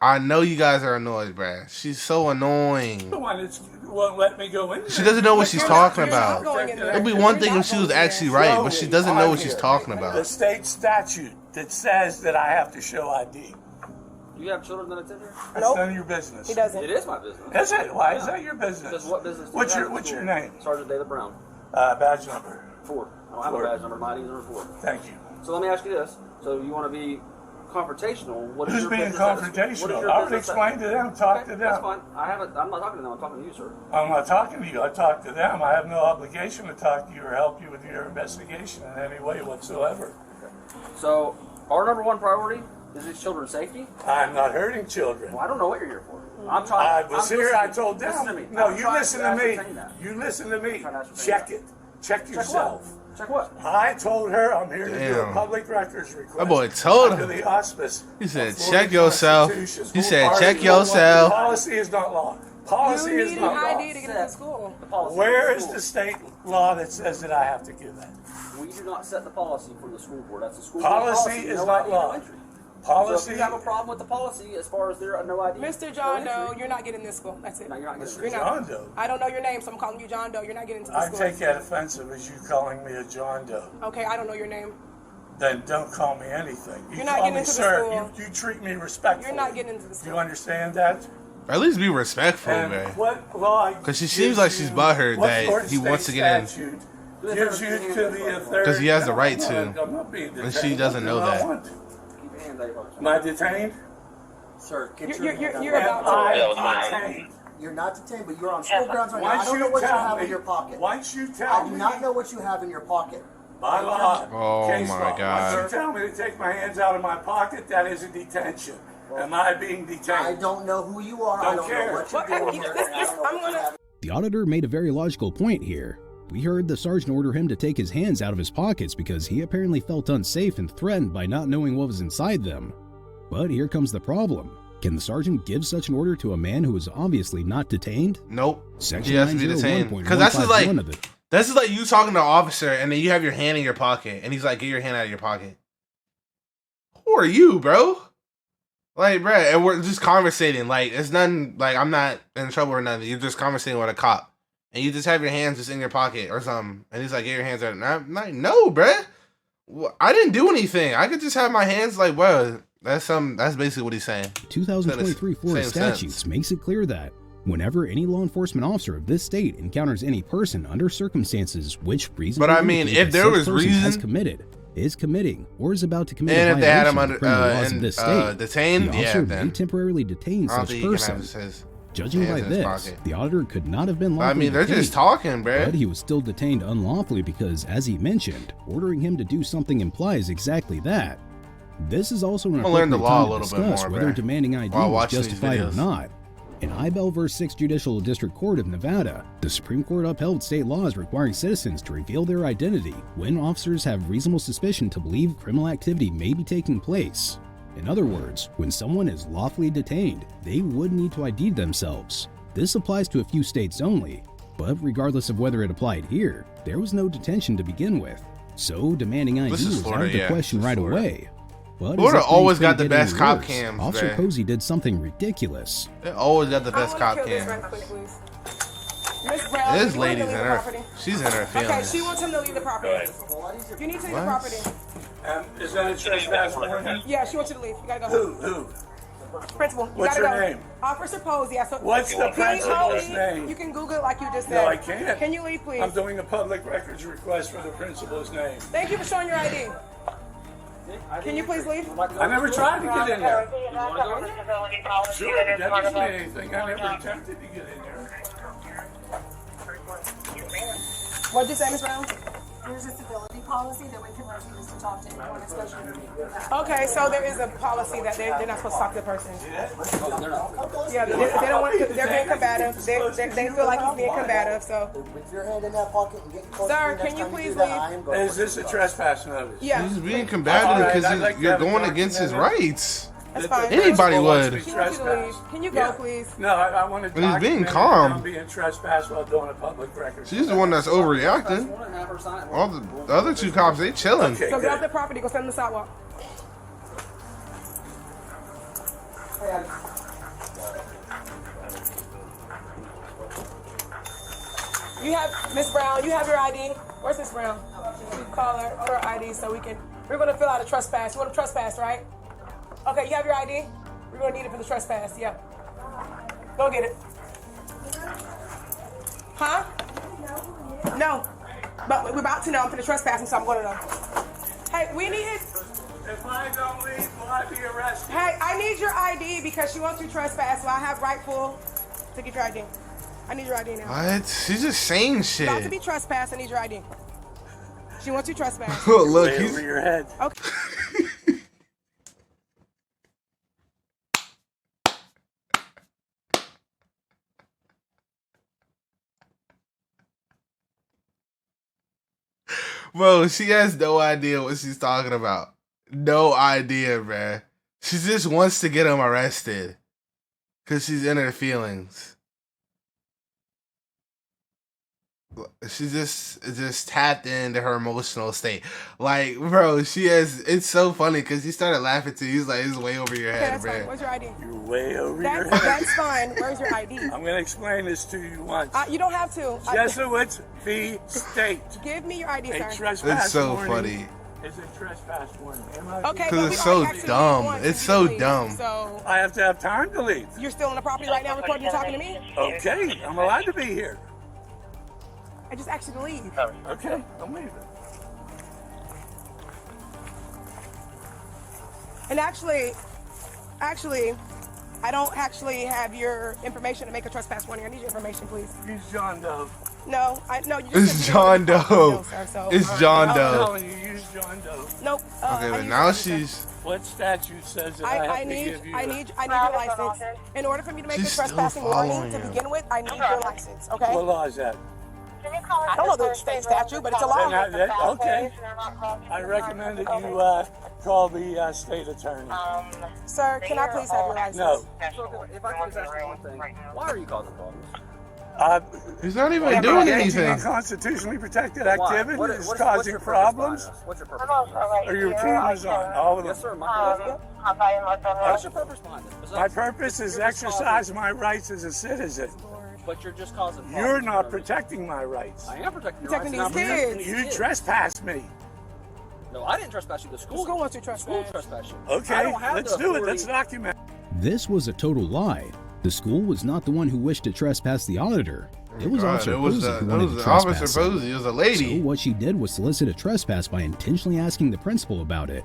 [SPEAKER 1] I know you guys are annoyed, bruh. She's so annoying.
[SPEAKER 4] one that won't let me go in there.
[SPEAKER 1] She doesn't know what she's talking
[SPEAKER 3] You're not
[SPEAKER 1] about.
[SPEAKER 3] going in there.
[SPEAKER 1] It'd be one
[SPEAKER 3] You're
[SPEAKER 1] thing
[SPEAKER 3] not
[SPEAKER 1] if she was
[SPEAKER 3] going in
[SPEAKER 1] actually
[SPEAKER 3] there.
[SPEAKER 1] right, but she doesn't know what she's talking
[SPEAKER 4] The
[SPEAKER 1] about.
[SPEAKER 4] state statute that says that I have to show ID.
[SPEAKER 7] You have children that attend here?
[SPEAKER 4] That's
[SPEAKER 3] Nope.
[SPEAKER 4] none of your business.
[SPEAKER 3] He doesn't.
[SPEAKER 7] It is my business.
[SPEAKER 4] Is it? Why is that your business?
[SPEAKER 7] Because what business do
[SPEAKER 4] What's
[SPEAKER 7] you
[SPEAKER 4] your
[SPEAKER 7] have
[SPEAKER 4] What's
[SPEAKER 7] at
[SPEAKER 4] your
[SPEAKER 7] school?
[SPEAKER 4] name?
[SPEAKER 7] Sergeant David Brown.
[SPEAKER 4] Badge number.
[SPEAKER 7] 4. I don't have
[SPEAKER 4] 4.
[SPEAKER 7] a badge number. My ID is number 4.
[SPEAKER 4] Thank you.
[SPEAKER 7] So let me ask you this. So you want to be confrontational. What is
[SPEAKER 4] Who's
[SPEAKER 7] your
[SPEAKER 4] being
[SPEAKER 7] business at- what is
[SPEAKER 4] confrontational?
[SPEAKER 7] your
[SPEAKER 4] I would
[SPEAKER 7] business at-
[SPEAKER 4] explain to them. Talk
[SPEAKER 7] Okay,
[SPEAKER 4] to
[SPEAKER 7] that's
[SPEAKER 4] them.
[SPEAKER 7] fine. I'm not talking to them. I'm talking to you, sir.
[SPEAKER 4] I'm not talking to you. I talk to them. I have no obligation to talk to you or help you with your investigation in any way whatsoever.
[SPEAKER 7] So our number one priority is these children's safety.
[SPEAKER 4] I'm not hurting children.
[SPEAKER 7] Well, I don't know what you're here for. I'm
[SPEAKER 4] I
[SPEAKER 7] trying.
[SPEAKER 4] was
[SPEAKER 7] I'm
[SPEAKER 4] here.
[SPEAKER 7] listening-
[SPEAKER 4] I told
[SPEAKER 7] Listen to
[SPEAKER 4] them.
[SPEAKER 7] me.
[SPEAKER 4] No,
[SPEAKER 7] I'm
[SPEAKER 4] you
[SPEAKER 7] trying
[SPEAKER 4] listen
[SPEAKER 7] to
[SPEAKER 4] to me.
[SPEAKER 7] ascertain that.
[SPEAKER 4] You listen to me.
[SPEAKER 7] trying to ascertain
[SPEAKER 4] Check
[SPEAKER 7] that.
[SPEAKER 4] it. Check
[SPEAKER 7] Check
[SPEAKER 4] yourself.
[SPEAKER 7] what? Check what?
[SPEAKER 4] I told her I'm here to do a
[SPEAKER 1] Damn.
[SPEAKER 4] public records request.
[SPEAKER 1] That boy told
[SPEAKER 4] under
[SPEAKER 1] her.
[SPEAKER 4] the auspice.
[SPEAKER 1] He said,
[SPEAKER 4] of Florida
[SPEAKER 1] check yourself.
[SPEAKER 4] Constitution.
[SPEAKER 1] He said,
[SPEAKER 4] School
[SPEAKER 1] check
[SPEAKER 4] party,
[SPEAKER 1] yourself.
[SPEAKER 4] Policy is not law. Policy
[SPEAKER 3] You
[SPEAKER 4] is
[SPEAKER 3] need an
[SPEAKER 4] not law.
[SPEAKER 3] ID to get into school.
[SPEAKER 7] The policy
[SPEAKER 4] Where
[SPEAKER 7] for
[SPEAKER 4] is
[SPEAKER 7] school.
[SPEAKER 4] the state law that says that I have to give that?
[SPEAKER 7] We do not set the policy for the school board. That's the school
[SPEAKER 4] Policy
[SPEAKER 7] board
[SPEAKER 4] is
[SPEAKER 7] no
[SPEAKER 4] not
[SPEAKER 7] ID,
[SPEAKER 4] law.
[SPEAKER 7] no entry.
[SPEAKER 4] Policy.
[SPEAKER 7] So if you have a problem with the policy as far as there are no ID,
[SPEAKER 3] Mr.
[SPEAKER 7] no
[SPEAKER 3] John Doe,
[SPEAKER 7] entry,
[SPEAKER 3] you're not getting this school. That's it.
[SPEAKER 7] No, you're not getting
[SPEAKER 3] You're
[SPEAKER 7] this
[SPEAKER 3] not.
[SPEAKER 4] John Doe.
[SPEAKER 3] I don't know your name, so I'm calling you John Doe. You're not getting into the
[SPEAKER 4] I
[SPEAKER 3] school.
[SPEAKER 4] take that offensive as you calling me a John Doe.
[SPEAKER 3] Okay, I don't know your name.
[SPEAKER 4] Then don't call me anything. You
[SPEAKER 3] You're not
[SPEAKER 4] call
[SPEAKER 3] getting
[SPEAKER 4] me
[SPEAKER 3] into the
[SPEAKER 4] sir.
[SPEAKER 3] school.
[SPEAKER 4] You treat me respectfully.
[SPEAKER 3] You're not getting into the
[SPEAKER 4] Do
[SPEAKER 3] school.
[SPEAKER 4] you understand that?
[SPEAKER 1] Or at least be respectful,
[SPEAKER 4] And
[SPEAKER 1] man.
[SPEAKER 4] what law?
[SPEAKER 1] 'Cause she seems like she's butthurt
[SPEAKER 4] what
[SPEAKER 1] that
[SPEAKER 4] Florida
[SPEAKER 1] he wants
[SPEAKER 4] state
[SPEAKER 1] to get in.
[SPEAKER 4] statute Gives you to the authority.
[SPEAKER 1] 'Cause he has the right to.
[SPEAKER 4] I'm not being detained.
[SPEAKER 1] And she doesn't know
[SPEAKER 4] What do I
[SPEAKER 1] that.
[SPEAKER 4] want?
[SPEAKER 7] keep your hands out of your pocket.
[SPEAKER 4] Am I detained?
[SPEAKER 6] Sir, get
[SPEAKER 3] You're
[SPEAKER 6] your
[SPEAKER 4] Am
[SPEAKER 3] about to.
[SPEAKER 4] I detained?
[SPEAKER 6] You're not detained, but you're on school grounds right now. I
[SPEAKER 4] Once
[SPEAKER 6] don't know
[SPEAKER 4] you
[SPEAKER 6] what you
[SPEAKER 4] tell
[SPEAKER 6] have
[SPEAKER 4] me,
[SPEAKER 6] in your pocket.
[SPEAKER 4] once you
[SPEAKER 6] I
[SPEAKER 4] tell
[SPEAKER 6] do
[SPEAKER 4] me,
[SPEAKER 6] not know what you have in your pocket.
[SPEAKER 4] by law,
[SPEAKER 1] Oh
[SPEAKER 4] case
[SPEAKER 1] my
[SPEAKER 4] law,
[SPEAKER 1] God.
[SPEAKER 4] once you tell me to take my hands out of my pocket, that is a detention. Am I being
[SPEAKER 6] I
[SPEAKER 4] detained?
[SPEAKER 6] don't know who you are. I
[SPEAKER 4] Don't
[SPEAKER 6] don't
[SPEAKER 4] care.
[SPEAKER 6] know what you're
[SPEAKER 3] What?
[SPEAKER 6] doing here.
[SPEAKER 3] This-
[SPEAKER 6] I don't know
[SPEAKER 3] I'm
[SPEAKER 6] what you
[SPEAKER 3] gonna-
[SPEAKER 6] have.
[SPEAKER 2] The auditor made a very logical point here. We heard the sergeant order him to take his hands out of his pockets because he apparently felt unsafe and threatened by not knowing what was inside them. But here comes the problem. Can the sergeant give such an order to a man who is obviously not detained?
[SPEAKER 1] Nope.
[SPEAKER 2] Section
[SPEAKER 1] He has to be detained.
[SPEAKER 2] 901.151
[SPEAKER 1] Because that's just like,
[SPEAKER 2] of the
[SPEAKER 1] this is like you talking to an officer and then you have your hand in your pocket and he's like, get your hand out of your pocket. Who are you, bro? Like, bro, and we're just conversating. Like, it's nothing, like, I'm not in trouble or nothing. You're just conversating with a cop. And you just have your hands just in your pocket or something. And he's like, get your hands out. And I'm like, no, bruh. I didn't do anything. I could just have my hands like, bro. That's basically what he's saying.
[SPEAKER 2] 2023 Florida
[SPEAKER 1] Same
[SPEAKER 2] statutes
[SPEAKER 1] sense.
[SPEAKER 2] makes it clear that whenever any law enforcement officer of this state encounters any person under circumstances which reasonably
[SPEAKER 1] But I mean,
[SPEAKER 2] indicate
[SPEAKER 1] if
[SPEAKER 2] that
[SPEAKER 1] there
[SPEAKER 2] such
[SPEAKER 1] was
[SPEAKER 2] person has
[SPEAKER 1] reason-
[SPEAKER 2] committed, is committing, or is about to commit
[SPEAKER 1] And
[SPEAKER 2] a
[SPEAKER 1] if they had him
[SPEAKER 2] violation
[SPEAKER 1] under
[SPEAKER 2] of the criminal laws of this state,
[SPEAKER 1] detained,
[SPEAKER 2] the
[SPEAKER 1] yeah,
[SPEAKER 2] officer may
[SPEAKER 1] then
[SPEAKER 2] temporarily detain
[SPEAKER 1] I don't
[SPEAKER 2] such
[SPEAKER 1] think he can
[SPEAKER 2] person.
[SPEAKER 1] have his.
[SPEAKER 2] Judging by
[SPEAKER 1] hands in his
[SPEAKER 2] this,
[SPEAKER 1] pocket.
[SPEAKER 2] the auditor could not have been
[SPEAKER 1] I
[SPEAKER 2] lawfully
[SPEAKER 1] mean, they're just
[SPEAKER 2] detained,
[SPEAKER 1] talking, bruh.
[SPEAKER 2] but he was still detained unlawfully because, as he mentioned, ordering him to do something implies exactly that. This is also an
[SPEAKER 1] I'm gonna learn the
[SPEAKER 2] appropriate
[SPEAKER 1] law
[SPEAKER 2] time
[SPEAKER 1] a
[SPEAKER 2] to
[SPEAKER 1] little bit
[SPEAKER 2] discuss
[SPEAKER 1] more,
[SPEAKER 2] whether
[SPEAKER 1] bruh,
[SPEAKER 2] demanding ID
[SPEAKER 1] while
[SPEAKER 2] was
[SPEAKER 1] watching these
[SPEAKER 2] justified or
[SPEAKER 1] videos.
[SPEAKER 2] not. In Ibel v. 6th Judicial District Court of Nevada, the Supreme Court upheld state laws requiring citizens to reveal their identity when officers have reasonable suspicion to believe criminal activity may be taking place. In other words, when someone is lawfully detained, they would need to ID themselves. This applies to a few states only, but regardless of whether it applied here, there was no detention to begin with. So demanding ID was out of the question right away. But
[SPEAKER 1] Florida always got the best cop cams.
[SPEAKER 2] Officer Posey did something ridiculous.
[SPEAKER 1] They always got the best cop cams.
[SPEAKER 3] Miss Brown,
[SPEAKER 1] This lady's in her. She's in her feelings.
[SPEAKER 3] Okay, she wants him to leave the property. You need to leave the property.
[SPEAKER 4] Is that a trespass warning?
[SPEAKER 3] Yeah, she wants you to leave. You gotta go.
[SPEAKER 4] Who?
[SPEAKER 3] Principal, you
[SPEAKER 4] What's
[SPEAKER 3] gotta
[SPEAKER 4] her
[SPEAKER 3] go.
[SPEAKER 4] name?
[SPEAKER 3] Officer Posey. Yeah, so
[SPEAKER 4] What's the principal's name?
[SPEAKER 3] You can Google it like you just said.
[SPEAKER 4] No, I can't.
[SPEAKER 3] Can you leave, please?
[SPEAKER 4] I'm doing a public records request for the principal's name.
[SPEAKER 3] Thank you for showing your ID. Can you please leave?
[SPEAKER 4] I never tried to get in there.
[SPEAKER 5] Disability policy
[SPEAKER 4] Sure,
[SPEAKER 5] that is
[SPEAKER 4] that
[SPEAKER 5] part
[SPEAKER 4] doesn't
[SPEAKER 5] of
[SPEAKER 4] mean anything. I never attempted to get in there.
[SPEAKER 3] What did you say, Ms. Brown?
[SPEAKER 8] There's a disability policy that we can refuse to talk to anyone, especially with
[SPEAKER 3] Okay, so there is a policy that they're not supposed to talk to the person. Yeah, they don't want to, they're being combative. They feel like he's being combative, so.
[SPEAKER 6] With your hand in that pocket and getting close
[SPEAKER 3] Sir,
[SPEAKER 6] to me
[SPEAKER 3] can you
[SPEAKER 6] next time
[SPEAKER 3] please
[SPEAKER 6] do that,
[SPEAKER 3] leave?
[SPEAKER 6] I am going
[SPEAKER 4] Is this a trespass notice?
[SPEAKER 3] Yeah.
[SPEAKER 1] He's being combative because you're going against his rights.
[SPEAKER 3] That's fine.
[SPEAKER 1] Anybody would.
[SPEAKER 3] He wants you to leave. Can you go, please?
[SPEAKER 4] No, I want to
[SPEAKER 1] And he's being
[SPEAKER 4] document
[SPEAKER 1] calm.
[SPEAKER 4] that I'm being trespassed while doing a public record.
[SPEAKER 1] She's the one that's overreacting. All the other two cops, they chilling.
[SPEAKER 4] Okay,
[SPEAKER 3] So get off
[SPEAKER 4] good.
[SPEAKER 3] the property, go stand on the sidewalk. You have, Miss Brown, you have your ID. Where's Miss Brown? Call her ID so we can, we're going to fill out a trespass. You want to trespass, right? Okay, you have your ID? We're going to need it for the trespass, yeah. Go get it. Huh? No. But we're about to know. I'm for the trespassing, so I'm going to know. Hey, we need it.
[SPEAKER 4] If I don't leave, will I be arrested?
[SPEAKER 3] Hey, I need your ID because she wants you to trespass, so I have rightful to get your ID. I need your ID now.
[SPEAKER 1] What? She's just saying shit.
[SPEAKER 3] About to be trespassed, I need your ID. She wants you to trespass.
[SPEAKER 1] Look,
[SPEAKER 4] Way
[SPEAKER 1] he's
[SPEAKER 4] over your head.
[SPEAKER 3] Okay.
[SPEAKER 1] bro. She has no idea what she's talking about. No idea, bruh. She just wants to get him arrested because she's in her feelings. She just tapped into her emotional state. Like, bro, she has. It's so funny because he started laughing too. He's like, "It's way over your
[SPEAKER 3] Okay,
[SPEAKER 1] head,
[SPEAKER 3] that's fine.
[SPEAKER 1] bruh."
[SPEAKER 3] Where's your ID?
[SPEAKER 4] You're way over your head.
[SPEAKER 3] That's fine. Where's your ID?
[SPEAKER 4] I'm going to explain this to you once.
[SPEAKER 3] You don't have to.
[SPEAKER 4] Jesuits v. State.
[SPEAKER 3] Give me your ID, sir.
[SPEAKER 4] A trespass
[SPEAKER 1] It's so
[SPEAKER 4] warning
[SPEAKER 1] funny.
[SPEAKER 4] is a trespass warning.
[SPEAKER 3] Okay,
[SPEAKER 1] Because
[SPEAKER 3] but
[SPEAKER 1] it's
[SPEAKER 3] we
[SPEAKER 1] so
[SPEAKER 3] already actually
[SPEAKER 1] dumb.
[SPEAKER 3] want
[SPEAKER 1] It's
[SPEAKER 3] you
[SPEAKER 1] so
[SPEAKER 3] to leave.
[SPEAKER 1] dumb.
[SPEAKER 3] So
[SPEAKER 4] I have to have time to leave.
[SPEAKER 3] you're still on the property right now, recording you talking to me?
[SPEAKER 4] Okay, I'm allowed to be here.
[SPEAKER 3] I just asked you to leave.
[SPEAKER 4] Okay, I'm leaving.
[SPEAKER 3] And actually, I don't actually have your information to make a trespass warning. I need your information, please.
[SPEAKER 4] Use John Doe.
[SPEAKER 3] No, you just
[SPEAKER 1] It's
[SPEAKER 3] said you
[SPEAKER 1] John
[SPEAKER 3] were-
[SPEAKER 1] Doe.
[SPEAKER 3] No, sir, so-
[SPEAKER 1] It's John
[SPEAKER 4] I'm
[SPEAKER 1] Doe.
[SPEAKER 4] telling you, use John Doe.
[SPEAKER 3] Nope.
[SPEAKER 1] Okay,
[SPEAKER 3] I
[SPEAKER 1] but
[SPEAKER 3] need
[SPEAKER 1] now
[SPEAKER 3] your ID, sir.
[SPEAKER 1] she's.
[SPEAKER 4] What statute says that I have
[SPEAKER 3] I
[SPEAKER 4] to
[SPEAKER 3] need
[SPEAKER 4] give you?
[SPEAKER 3] your license. In order for me to make
[SPEAKER 1] She's
[SPEAKER 3] a
[SPEAKER 1] still
[SPEAKER 3] trespassing
[SPEAKER 1] following
[SPEAKER 3] warning to
[SPEAKER 1] you.
[SPEAKER 3] begin with, I need your license, okay?
[SPEAKER 4] What law is that?
[SPEAKER 3] I don't know the state statute, but it's a law.
[SPEAKER 4] Okay. I recommend that you call the state attorney.
[SPEAKER 3] Sir, can I please have your license?
[SPEAKER 4] No.
[SPEAKER 7] If I could just ask you one thing, why are you causing problems?
[SPEAKER 1] He's not even
[SPEAKER 4] I'm
[SPEAKER 1] doing
[SPEAKER 4] engaging in
[SPEAKER 1] anything.
[SPEAKER 4] constitutionally protected
[SPEAKER 7] Why?
[SPEAKER 4] activity
[SPEAKER 7] What-
[SPEAKER 4] is
[SPEAKER 7] what's
[SPEAKER 4] causing
[SPEAKER 7] your purpose behind
[SPEAKER 4] problems.
[SPEAKER 7] this? What's your purpose?
[SPEAKER 4] Are your cameras on? All of them.
[SPEAKER 7] Yes, sir. What's your purpose behind this?
[SPEAKER 4] My purpose is exercise my rights as a citizen.
[SPEAKER 7] But you're just causing problems.
[SPEAKER 4] You're not protecting my rights.
[SPEAKER 7] I am protecting your
[SPEAKER 3] Protecting
[SPEAKER 7] rights.
[SPEAKER 3] these
[SPEAKER 7] and I'm
[SPEAKER 3] kids.
[SPEAKER 4] You trespassed me.
[SPEAKER 7] No, I didn't trespass you. The school.
[SPEAKER 3] The school wants you
[SPEAKER 7] The school
[SPEAKER 3] trespassed.
[SPEAKER 7] trespassed you. I
[SPEAKER 4] Okay,
[SPEAKER 7] don't have
[SPEAKER 4] let's
[SPEAKER 7] the
[SPEAKER 4] do it.
[SPEAKER 7] authority-
[SPEAKER 4] Let's document.
[SPEAKER 2] This was a total lie. The school was not the one who wished to trespass the auditor. It was
[SPEAKER 1] God,
[SPEAKER 2] Officer
[SPEAKER 1] it was
[SPEAKER 2] Posey
[SPEAKER 1] the,
[SPEAKER 2] who
[SPEAKER 1] it
[SPEAKER 2] wanted
[SPEAKER 1] was
[SPEAKER 2] to
[SPEAKER 1] the
[SPEAKER 2] trespass
[SPEAKER 1] Officer
[SPEAKER 2] him.
[SPEAKER 1] Posey. It was a
[SPEAKER 2] So
[SPEAKER 1] lady.
[SPEAKER 2] what she did was solicit a trespass by intentionally asking the principal about it,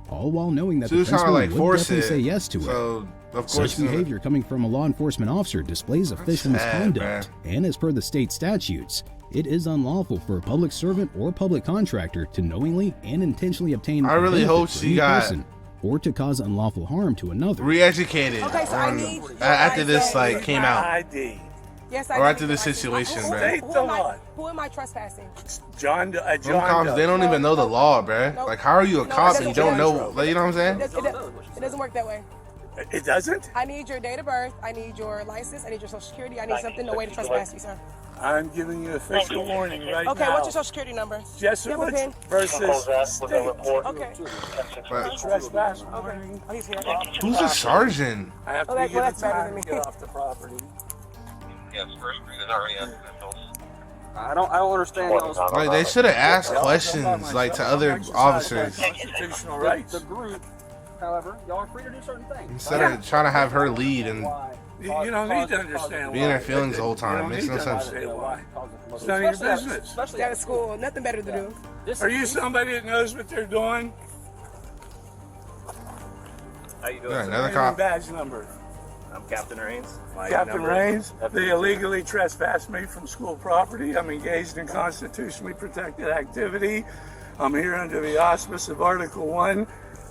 [SPEAKER 2] all while knowing that
[SPEAKER 1] She
[SPEAKER 2] the
[SPEAKER 1] was trying to
[SPEAKER 2] principal
[SPEAKER 1] like
[SPEAKER 2] would
[SPEAKER 1] force
[SPEAKER 2] definitely
[SPEAKER 1] it.
[SPEAKER 2] say yes to it.
[SPEAKER 1] So of course,
[SPEAKER 2] Such behavior coming from a law enforcement officer displays official
[SPEAKER 1] sad,
[SPEAKER 2] misconduct, and as per the state statutes, it is unlawful for a public servant or public contractor to knowingly and intentionally obtain
[SPEAKER 1] I really
[SPEAKER 2] benefit
[SPEAKER 1] hope
[SPEAKER 2] for
[SPEAKER 1] she
[SPEAKER 2] any
[SPEAKER 1] got
[SPEAKER 2] person, or to cause unlawful harm to another.
[SPEAKER 1] Re-educated.
[SPEAKER 3] Okay, so I need
[SPEAKER 1] after this like came out.
[SPEAKER 4] ID.
[SPEAKER 3] Yes,
[SPEAKER 1] Or after this situation, bro.
[SPEAKER 3] Who am I trespassing?
[SPEAKER 4] John
[SPEAKER 1] Some cops, they don't even know the law, bro. Like, how are you a cop and you don't know? Like, you know what I'm saying?
[SPEAKER 3] It doesn't work that way.
[SPEAKER 4] It doesn't?
[SPEAKER 3] I need your date of birth. I need your license. I need your social security. I need something, no way to trespass you, sir.
[SPEAKER 4] I'm giving you official warning right now.
[SPEAKER 3] Okay, what's your social security number?
[SPEAKER 4] Jesuit versus state.
[SPEAKER 3] Okay.
[SPEAKER 4] Trespass warning.
[SPEAKER 3] Oh, he's here.
[SPEAKER 1] Who's a sergeant?
[SPEAKER 4] I have to give it time to get off the property.
[SPEAKER 5] Yes, First Street is already at officials.
[SPEAKER 7] I don't understand y'all's.
[SPEAKER 1] Like, they should have asked questions, like, to other officers.
[SPEAKER 4] Constitutional rights.
[SPEAKER 7] The group, however, y'all are free to do certain things.
[SPEAKER 1] Instead of trying to have her lead and
[SPEAKER 4] You don't need to understand
[SPEAKER 1] be in
[SPEAKER 4] why.
[SPEAKER 1] her feelings the whole time. Makes no sense.
[SPEAKER 4] It's none of your business.
[SPEAKER 3] Especially out of school. Nothing better to do.
[SPEAKER 4] Are you somebody that knows what they're doing?
[SPEAKER 5] How you doing?
[SPEAKER 1] Yeah,
[SPEAKER 5] sir?
[SPEAKER 1] another
[SPEAKER 4] Name
[SPEAKER 1] cop.
[SPEAKER 4] and badge number.
[SPEAKER 5] I'm Captain Rains. My
[SPEAKER 4] Captain
[SPEAKER 5] number-
[SPEAKER 4] Rains, they illegally trespassed me from school property. I'm engaged in constitutionally protected activity. I'm here under the auspice of Article 1,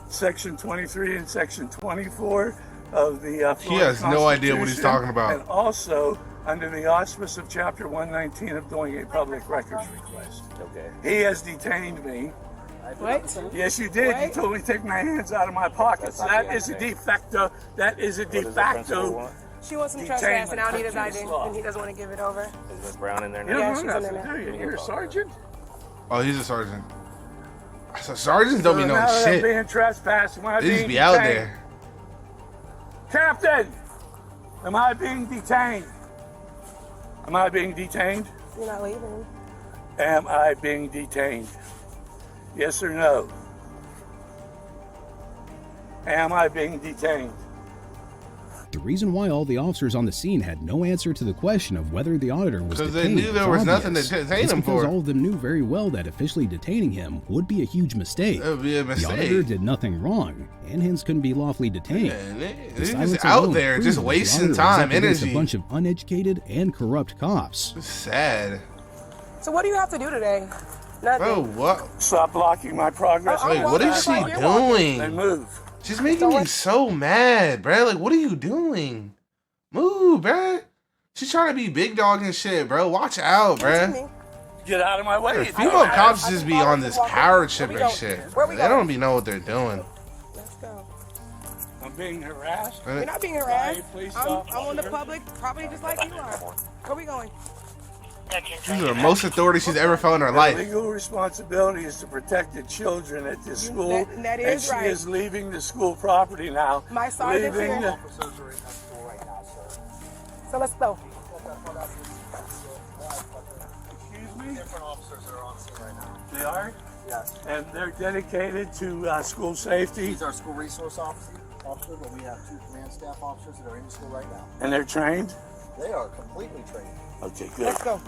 [SPEAKER 4] Section 23 and Section 24 of the
[SPEAKER 1] He has no idea what he's
[SPEAKER 4] Constitution,
[SPEAKER 1] talking about.
[SPEAKER 4] And also under the auspice of Chapter 119 of doing a public records request.
[SPEAKER 5] Okay.
[SPEAKER 4] He has detained me.
[SPEAKER 3] What?
[SPEAKER 4] Yes, you did. You told me to take my hands out of my pockets. That is a de facto. That is a de facto.
[SPEAKER 3] She wants some
[SPEAKER 4] Detainment
[SPEAKER 3] trespass, and I don't need his
[SPEAKER 4] under this
[SPEAKER 3] ID,
[SPEAKER 4] law.
[SPEAKER 3] and he doesn't want to give it over.
[SPEAKER 5] Is Miss Brown in there
[SPEAKER 4] You
[SPEAKER 5] now?
[SPEAKER 3] Yeah,
[SPEAKER 4] don't
[SPEAKER 3] she's
[SPEAKER 4] know
[SPEAKER 3] in
[SPEAKER 4] nothing,
[SPEAKER 3] there.
[SPEAKER 4] do you? You're a sergeant.
[SPEAKER 1] Oh, he's a sergeant. So sergeants don't be
[SPEAKER 4] Now
[SPEAKER 1] knowing
[SPEAKER 4] that I'm
[SPEAKER 1] shit.
[SPEAKER 4] being trespassed, am I
[SPEAKER 1] They just
[SPEAKER 4] being
[SPEAKER 1] be out
[SPEAKER 4] detained?
[SPEAKER 1] there.
[SPEAKER 4] Captain, am I being detained? Am I being detained?
[SPEAKER 3] You're not leaving.
[SPEAKER 4] Am I being detained? Yes or no? Am I being detained?
[SPEAKER 2] The reason why all the officers on the scene had no answer to the question of whether the auditor was
[SPEAKER 1] Because they
[SPEAKER 2] detained
[SPEAKER 1] knew there was nothing
[SPEAKER 2] obvious.
[SPEAKER 1] to detain
[SPEAKER 2] It's
[SPEAKER 1] him
[SPEAKER 2] because
[SPEAKER 1] for.
[SPEAKER 2] all of them knew very well that officially detaining him would be a huge mistake.
[SPEAKER 1] That would be a
[SPEAKER 2] The auditor
[SPEAKER 1] mistake.
[SPEAKER 2] did nothing wrong, and hence couldn't be lawfully detained.
[SPEAKER 1] Man,
[SPEAKER 2] The
[SPEAKER 1] they're
[SPEAKER 2] silence
[SPEAKER 1] just out
[SPEAKER 2] alone
[SPEAKER 1] there,
[SPEAKER 2] proves
[SPEAKER 1] just
[SPEAKER 2] that the
[SPEAKER 1] wasting
[SPEAKER 2] auditor was
[SPEAKER 1] time,
[SPEAKER 2] up against
[SPEAKER 1] energy.
[SPEAKER 2] A bunch of uneducated and corrupt cops.
[SPEAKER 1] It's sad.
[SPEAKER 3] So what do you have to do today? Nothing.
[SPEAKER 1] Bro, what?
[SPEAKER 4] Stop blocking my progress.
[SPEAKER 1] Wait, what is she
[SPEAKER 3] You're walking.
[SPEAKER 4] Then
[SPEAKER 1] doing?
[SPEAKER 4] move.
[SPEAKER 1] She's making me so mad, bro. Like, what are you doing? Move, bro. She's trying to be big dog and shit, bro. Watch out, bro.
[SPEAKER 4] Get out of my way.
[SPEAKER 1] Female cops just be on this power trip
[SPEAKER 3] Where we
[SPEAKER 1] and
[SPEAKER 3] going?
[SPEAKER 1] shit.
[SPEAKER 3] Where we
[SPEAKER 1] They don't
[SPEAKER 3] going?
[SPEAKER 1] be know what they're doing.
[SPEAKER 3] Let's go.
[SPEAKER 4] I'm being harassed.
[SPEAKER 3] You're not being harassed.
[SPEAKER 4] Please
[SPEAKER 3] I'm
[SPEAKER 4] stop.
[SPEAKER 3] on the public property just like you are. Where we going?
[SPEAKER 1] She's the most authority she's ever felt in her
[SPEAKER 4] Her
[SPEAKER 1] life.
[SPEAKER 4] legal responsibility is to protect the children at this school.
[SPEAKER 3] that
[SPEAKER 4] and
[SPEAKER 3] is
[SPEAKER 4] she
[SPEAKER 3] right.
[SPEAKER 4] is leaving the school property now.
[SPEAKER 3] My sergeant's
[SPEAKER 4] Leaving
[SPEAKER 3] here. So let's go.
[SPEAKER 4] Excuse me?
[SPEAKER 6] Different officers that are on scene right now.
[SPEAKER 4] They are?
[SPEAKER 6] Yes.
[SPEAKER 4] And they're dedicated to school safety.
[SPEAKER 6] These are school resource officers, but we have 2 command staff officers that are in the school right now.
[SPEAKER 4] And they're trained?
[SPEAKER 6] They are completely trained.
[SPEAKER 4] Okay, good.
[SPEAKER 3] Let's go.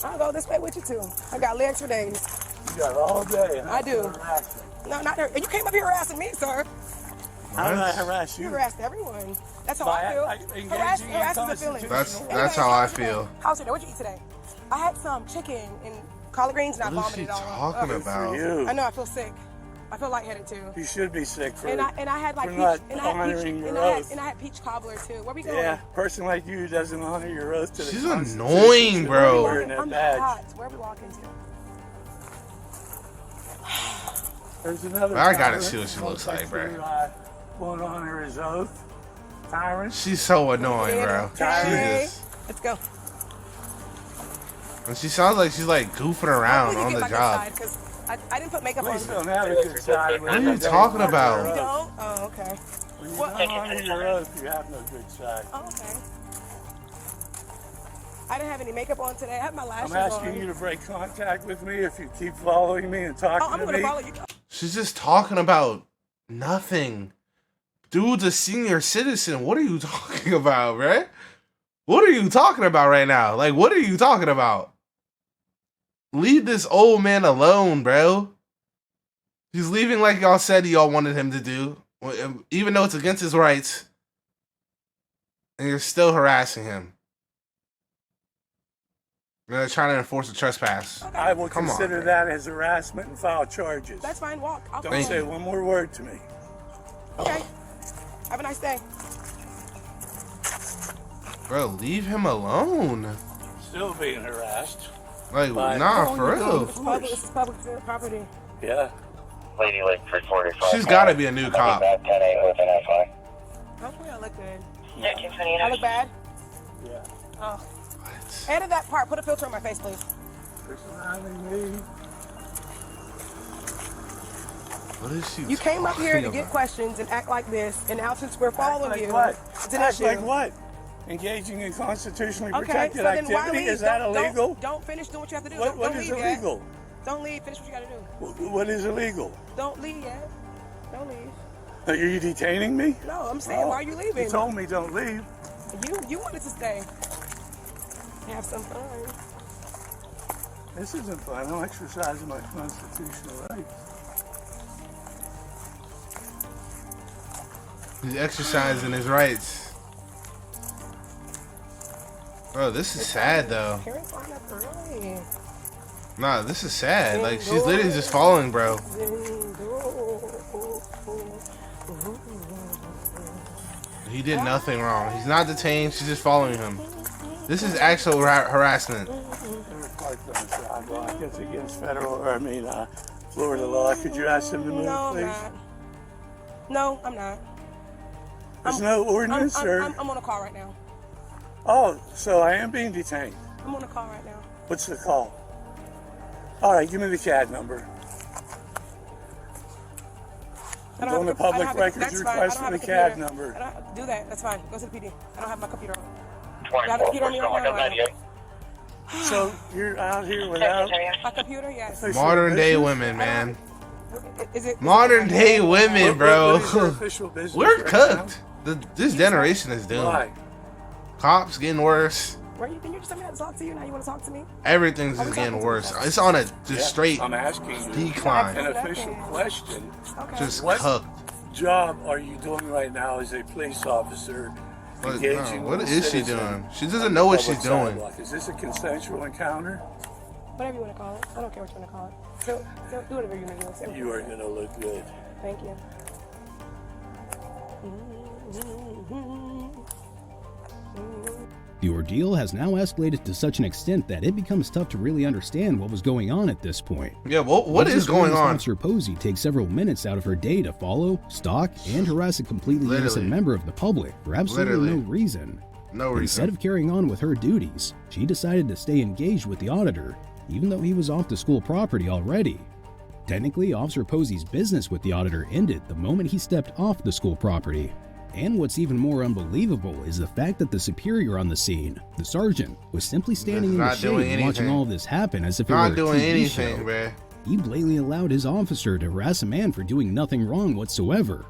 [SPEAKER 3] I'll go this way with you too. I got legs for days.
[SPEAKER 4] You got all day. Huh?
[SPEAKER 3] I do.
[SPEAKER 4] Harassment.
[SPEAKER 3] No, not her. You came up here harassing me, sir.
[SPEAKER 4] How did I harass
[SPEAKER 3] You
[SPEAKER 4] you?
[SPEAKER 3] harassed everyone. That's how
[SPEAKER 4] By
[SPEAKER 3] I feel.
[SPEAKER 4] engaging
[SPEAKER 3] Harass
[SPEAKER 4] in
[SPEAKER 3] is a feeling.
[SPEAKER 1] That's how I feel.
[SPEAKER 3] How's it? What'd you eat today? I had some chicken and collard greens and I
[SPEAKER 1] What is she
[SPEAKER 3] vomited all
[SPEAKER 1] talking
[SPEAKER 3] over.
[SPEAKER 1] about?
[SPEAKER 4] You.
[SPEAKER 3] I know. I feel sick. I feel lightheaded too.
[SPEAKER 4] You should be sick for
[SPEAKER 3] And I had like
[SPEAKER 4] for
[SPEAKER 3] peach,
[SPEAKER 4] not
[SPEAKER 3] and I had
[SPEAKER 4] honoring
[SPEAKER 3] peach,
[SPEAKER 4] your
[SPEAKER 3] and I had,
[SPEAKER 4] oath.
[SPEAKER 3] and I had peach cobbler too. Where we going?
[SPEAKER 4] Yeah, a person like you doesn't honor your oath to the
[SPEAKER 1] She's
[SPEAKER 4] Constitution.
[SPEAKER 1] annoying, bro.
[SPEAKER 4] Wearing that
[SPEAKER 3] I'm
[SPEAKER 4] badge.
[SPEAKER 3] hot. Where are we walking to?
[SPEAKER 4] There's another.
[SPEAKER 1] I gotta
[SPEAKER 4] tyrant
[SPEAKER 1] see what she looks like, bro.
[SPEAKER 4] who, won't honor his oath. Tyrant.
[SPEAKER 1] She's so annoying, bro. She
[SPEAKER 3] Okay.
[SPEAKER 1] just,
[SPEAKER 3] Let's go.
[SPEAKER 1] and she sounds like she's like goofing around
[SPEAKER 3] Hopefully
[SPEAKER 1] on
[SPEAKER 3] you
[SPEAKER 1] the
[SPEAKER 3] get my
[SPEAKER 1] job.
[SPEAKER 3] good side, 'cause I didn't put makeup on.
[SPEAKER 4] Please don't have a good side.
[SPEAKER 1] What are you talking about?
[SPEAKER 3] You don't? Oh, okay.
[SPEAKER 4] When you
[SPEAKER 3] What?
[SPEAKER 4] don't honor your oath, you have no good side.
[SPEAKER 3] Oh, okay. I didn't have any makeup on today. I had my lashes
[SPEAKER 4] I'm asking
[SPEAKER 3] on.
[SPEAKER 4] you to break contact with me if you keep following me and talking
[SPEAKER 3] Oh, I'm
[SPEAKER 4] to
[SPEAKER 3] gonna
[SPEAKER 4] me.
[SPEAKER 3] follow you.
[SPEAKER 1] She's just talking about nothing. Dude's a senior citizen. What are you talking about, bruh? What are you talking about right now? Like, what are you talking about? Leave this old man alone, bro. He's leaving like y'all said y'all wanted him to do, even though it's against his rights. And you're still harassing him. They're trying to enforce a trespass.
[SPEAKER 3] Okay.
[SPEAKER 4] I will
[SPEAKER 1] Come on,
[SPEAKER 4] consider
[SPEAKER 1] man.
[SPEAKER 4] that as harassment and file charges.
[SPEAKER 3] That's fine. Walk. I'll
[SPEAKER 4] Don't say one more word to me.
[SPEAKER 3] Okay. Have a nice day.
[SPEAKER 1] Bro, leave him alone.
[SPEAKER 4] Still being harassed.
[SPEAKER 1] Like,
[SPEAKER 4] Bye.
[SPEAKER 1] nah, for real.
[SPEAKER 3] This is public property.
[SPEAKER 4] Yeah.
[SPEAKER 5] Lady Lake 345.
[SPEAKER 1] She's gotta be a new cop.
[SPEAKER 5] 10-8 with an FI.
[SPEAKER 3] Hopefully I look good.
[SPEAKER 5] Yeah, continue.
[SPEAKER 3] I look bad?
[SPEAKER 4] Yeah.
[SPEAKER 3] Oh. Edit that part. Put a filter on my face, please.
[SPEAKER 4] Personality me.
[SPEAKER 1] What is she
[SPEAKER 3] You came up here to
[SPEAKER 1] talking
[SPEAKER 3] get
[SPEAKER 1] about?
[SPEAKER 3] questions and act like this, and now since we're following
[SPEAKER 4] Like
[SPEAKER 3] you,
[SPEAKER 4] what?
[SPEAKER 3] it's an
[SPEAKER 4] Act
[SPEAKER 3] issue.
[SPEAKER 4] like what? Engaging in constitutionally
[SPEAKER 3] Okay,
[SPEAKER 4] protected
[SPEAKER 3] so then why
[SPEAKER 4] activity?
[SPEAKER 3] leave?
[SPEAKER 4] Is that
[SPEAKER 3] Don't-
[SPEAKER 4] illegal?
[SPEAKER 3] Don't finish doing what you have to do.
[SPEAKER 4] What
[SPEAKER 3] don't
[SPEAKER 4] is
[SPEAKER 3] leave yet.
[SPEAKER 4] illegal?
[SPEAKER 3] Don't leave. Finish what you got to do.
[SPEAKER 4] What is illegal?
[SPEAKER 3] Don't leave yet. Don't leave.
[SPEAKER 4] Are you detaining me?
[SPEAKER 3] No, I'm saying, why are you leaving?
[SPEAKER 4] You told me don't leave.
[SPEAKER 3] You wanted to stay. Have some fun.
[SPEAKER 4] This isn't fun. I'm exercising my constitutional rights.
[SPEAKER 1] He's exercising his rights. Bro, this is sad though.
[SPEAKER 3] Parents line up early.
[SPEAKER 1] Nah, this is sad. Like, she's literally just following, bro. He did nothing wrong. He's not detained. She's just following him. This is actual harassment.
[SPEAKER 4] They're parked on the sidewalk. It's against Florida law. Could you ask them to move,
[SPEAKER 3] No, I'm
[SPEAKER 4] please?
[SPEAKER 3] not. No, I'm not.
[SPEAKER 4] There's no ordinance, or?
[SPEAKER 3] I'm on a call right now.
[SPEAKER 4] Oh, so I am being detained.
[SPEAKER 3] I'm on a call right now.
[SPEAKER 4] What's the call? All right, give me the CAD number.
[SPEAKER 3] I don't
[SPEAKER 4] Going to
[SPEAKER 3] have a- I don't
[SPEAKER 4] public
[SPEAKER 3] have a-
[SPEAKER 4] records
[SPEAKER 3] that's fine.
[SPEAKER 4] request
[SPEAKER 3] I don't
[SPEAKER 4] for
[SPEAKER 3] have
[SPEAKER 4] the
[SPEAKER 3] a
[SPEAKER 4] CAD
[SPEAKER 3] computer.
[SPEAKER 4] number.
[SPEAKER 3] I don't do that. That's fine. Go to the PD. I don't have my computer on.
[SPEAKER 5] 24,
[SPEAKER 3] computer on me right now,
[SPEAKER 5] 98.
[SPEAKER 4] So you're out here without
[SPEAKER 3] My computer, yes.
[SPEAKER 4] official
[SPEAKER 1] Modern day
[SPEAKER 4] business?
[SPEAKER 1] women, man.
[SPEAKER 3] Is it
[SPEAKER 1] Modern day women, bro.
[SPEAKER 4] What is your official business
[SPEAKER 1] We're
[SPEAKER 4] right
[SPEAKER 1] cooked. This generation is
[SPEAKER 4] now?
[SPEAKER 1] doomed.
[SPEAKER 4] Why?
[SPEAKER 1] Cops getting worse.
[SPEAKER 3] Where you think you're just telling me how to talk to you? Now you want to talk to me?
[SPEAKER 1] Everything's just getting worse. It's on a just
[SPEAKER 4] Yeah,
[SPEAKER 1] straight
[SPEAKER 4] I'm asking you
[SPEAKER 1] decline.
[SPEAKER 4] an official question.
[SPEAKER 3] Okay.
[SPEAKER 1] Just
[SPEAKER 4] What
[SPEAKER 1] cooked.
[SPEAKER 4] job are you doing right now as a police officer?
[SPEAKER 1] What,
[SPEAKER 4] Engaging
[SPEAKER 1] no, what
[SPEAKER 4] with a
[SPEAKER 1] is she
[SPEAKER 4] citizen
[SPEAKER 1] doing? She
[SPEAKER 4] on
[SPEAKER 1] doesn't
[SPEAKER 4] the
[SPEAKER 1] know what
[SPEAKER 4] public
[SPEAKER 1] she's doing.
[SPEAKER 4] sidewalk? Is this a consensual encounter?
[SPEAKER 3] Whatever you want to call it. I don't care what you want to call it. So do whatever you want to do. Say
[SPEAKER 4] You are going to look good.
[SPEAKER 3] Thank you.
[SPEAKER 2] The ordeal has now escalated to such an extent that it becomes tough to really understand what was going on at this point.
[SPEAKER 1] Yeah, what is going on?
[SPEAKER 2] Officer Posey takes several minutes out of her day to follow, stalk, and harass a completely
[SPEAKER 1] Literally.
[SPEAKER 2] innocent member of the public for absolutely
[SPEAKER 1] Literally.
[SPEAKER 2] no reason.
[SPEAKER 1] No
[SPEAKER 2] Instead
[SPEAKER 1] reason.
[SPEAKER 2] of carrying on with her duties, she decided to stay engaged with the auditor, even though he was off the school property already. Technically, Officer Posey's business with the auditor ended the moment he stepped off the school property. And what's even more unbelievable is the fact that the superior on the scene, the sergeant, was simply standing in the
[SPEAKER 1] Not
[SPEAKER 2] shade
[SPEAKER 1] doing
[SPEAKER 2] and watching
[SPEAKER 1] anything.
[SPEAKER 2] all of this happen as if it were
[SPEAKER 1] Not
[SPEAKER 2] a
[SPEAKER 1] doing
[SPEAKER 2] TV
[SPEAKER 1] anything,
[SPEAKER 2] show.
[SPEAKER 1] bruh.
[SPEAKER 2] He blatantly allowed his officer to harass a man for doing nothing wrong whatsoever.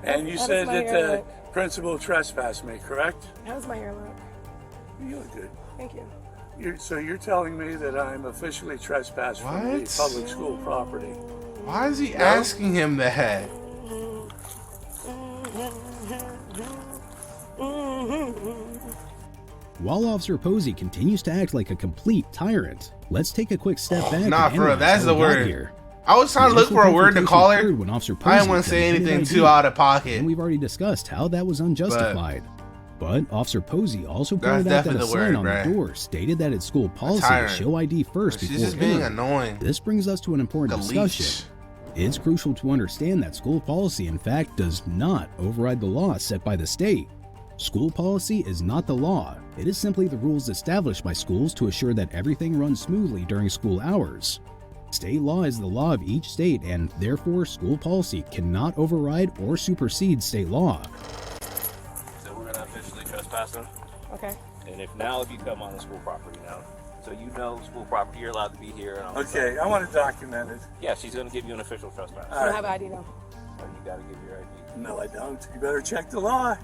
[SPEAKER 4] And you
[SPEAKER 3] How
[SPEAKER 4] said
[SPEAKER 3] does my
[SPEAKER 4] that
[SPEAKER 3] hair
[SPEAKER 4] the
[SPEAKER 3] look?
[SPEAKER 4] principal trespassed me, correct?
[SPEAKER 3] How does my hair look?
[SPEAKER 4] You look good.
[SPEAKER 3] Thank you.
[SPEAKER 4] So you're telling me that I'm officially trespassed from the
[SPEAKER 1] What?
[SPEAKER 4] public school property?
[SPEAKER 1] Why is he asking him that?
[SPEAKER 2] While Officer Posey continues to act like a complete tyrant, let's take a quick step back.
[SPEAKER 1] Nah,
[SPEAKER 2] and
[SPEAKER 1] for real,
[SPEAKER 2] analyze
[SPEAKER 1] that's
[SPEAKER 2] how
[SPEAKER 1] the
[SPEAKER 2] we got
[SPEAKER 1] word.
[SPEAKER 2] here.
[SPEAKER 1] I was trying to look
[SPEAKER 2] Initial
[SPEAKER 1] for a word to
[SPEAKER 2] confrontation
[SPEAKER 1] call her.
[SPEAKER 2] occurred when Officer
[SPEAKER 1] I
[SPEAKER 2] Posey
[SPEAKER 1] didn't want to say
[SPEAKER 2] presented
[SPEAKER 1] anything
[SPEAKER 2] ID,
[SPEAKER 1] too out of pocket.
[SPEAKER 2] and we've already discussed how that was unjustified. But Officer Posey also
[SPEAKER 1] That's
[SPEAKER 2] pointed out that a
[SPEAKER 1] definitely the
[SPEAKER 2] sign
[SPEAKER 1] word,
[SPEAKER 2] on
[SPEAKER 1] bruh.
[SPEAKER 2] the door stated that it's school policy to
[SPEAKER 1] tyrant.
[SPEAKER 2] show ID first
[SPEAKER 1] She's
[SPEAKER 2] before
[SPEAKER 1] just being
[SPEAKER 2] entering.
[SPEAKER 1] annoying.
[SPEAKER 2] This brings us to an important
[SPEAKER 1] Like a
[SPEAKER 2] discussion. It's crucial to understand that school policy, in fact, does not override the law set by the state. School policy is not the law. It is simply the rules established by schools to assure that everything runs smoothly during school hours. State law is the law of each state, and therefore school policy cannot override or supersede state law.
[SPEAKER 9] So we're gonna officially trespass them.
[SPEAKER 3] Okay.
[SPEAKER 9] And if you come on the school property now, so you know school property, you're allowed to be here. And all that
[SPEAKER 4] Okay,
[SPEAKER 9] stuff.
[SPEAKER 4] I want it documented.
[SPEAKER 9] Yeah, she's gonna give you an official trespass.
[SPEAKER 3] I don't have ID though.
[SPEAKER 9] So you gotta give your ID.
[SPEAKER 4] No, I don't. You better check the law.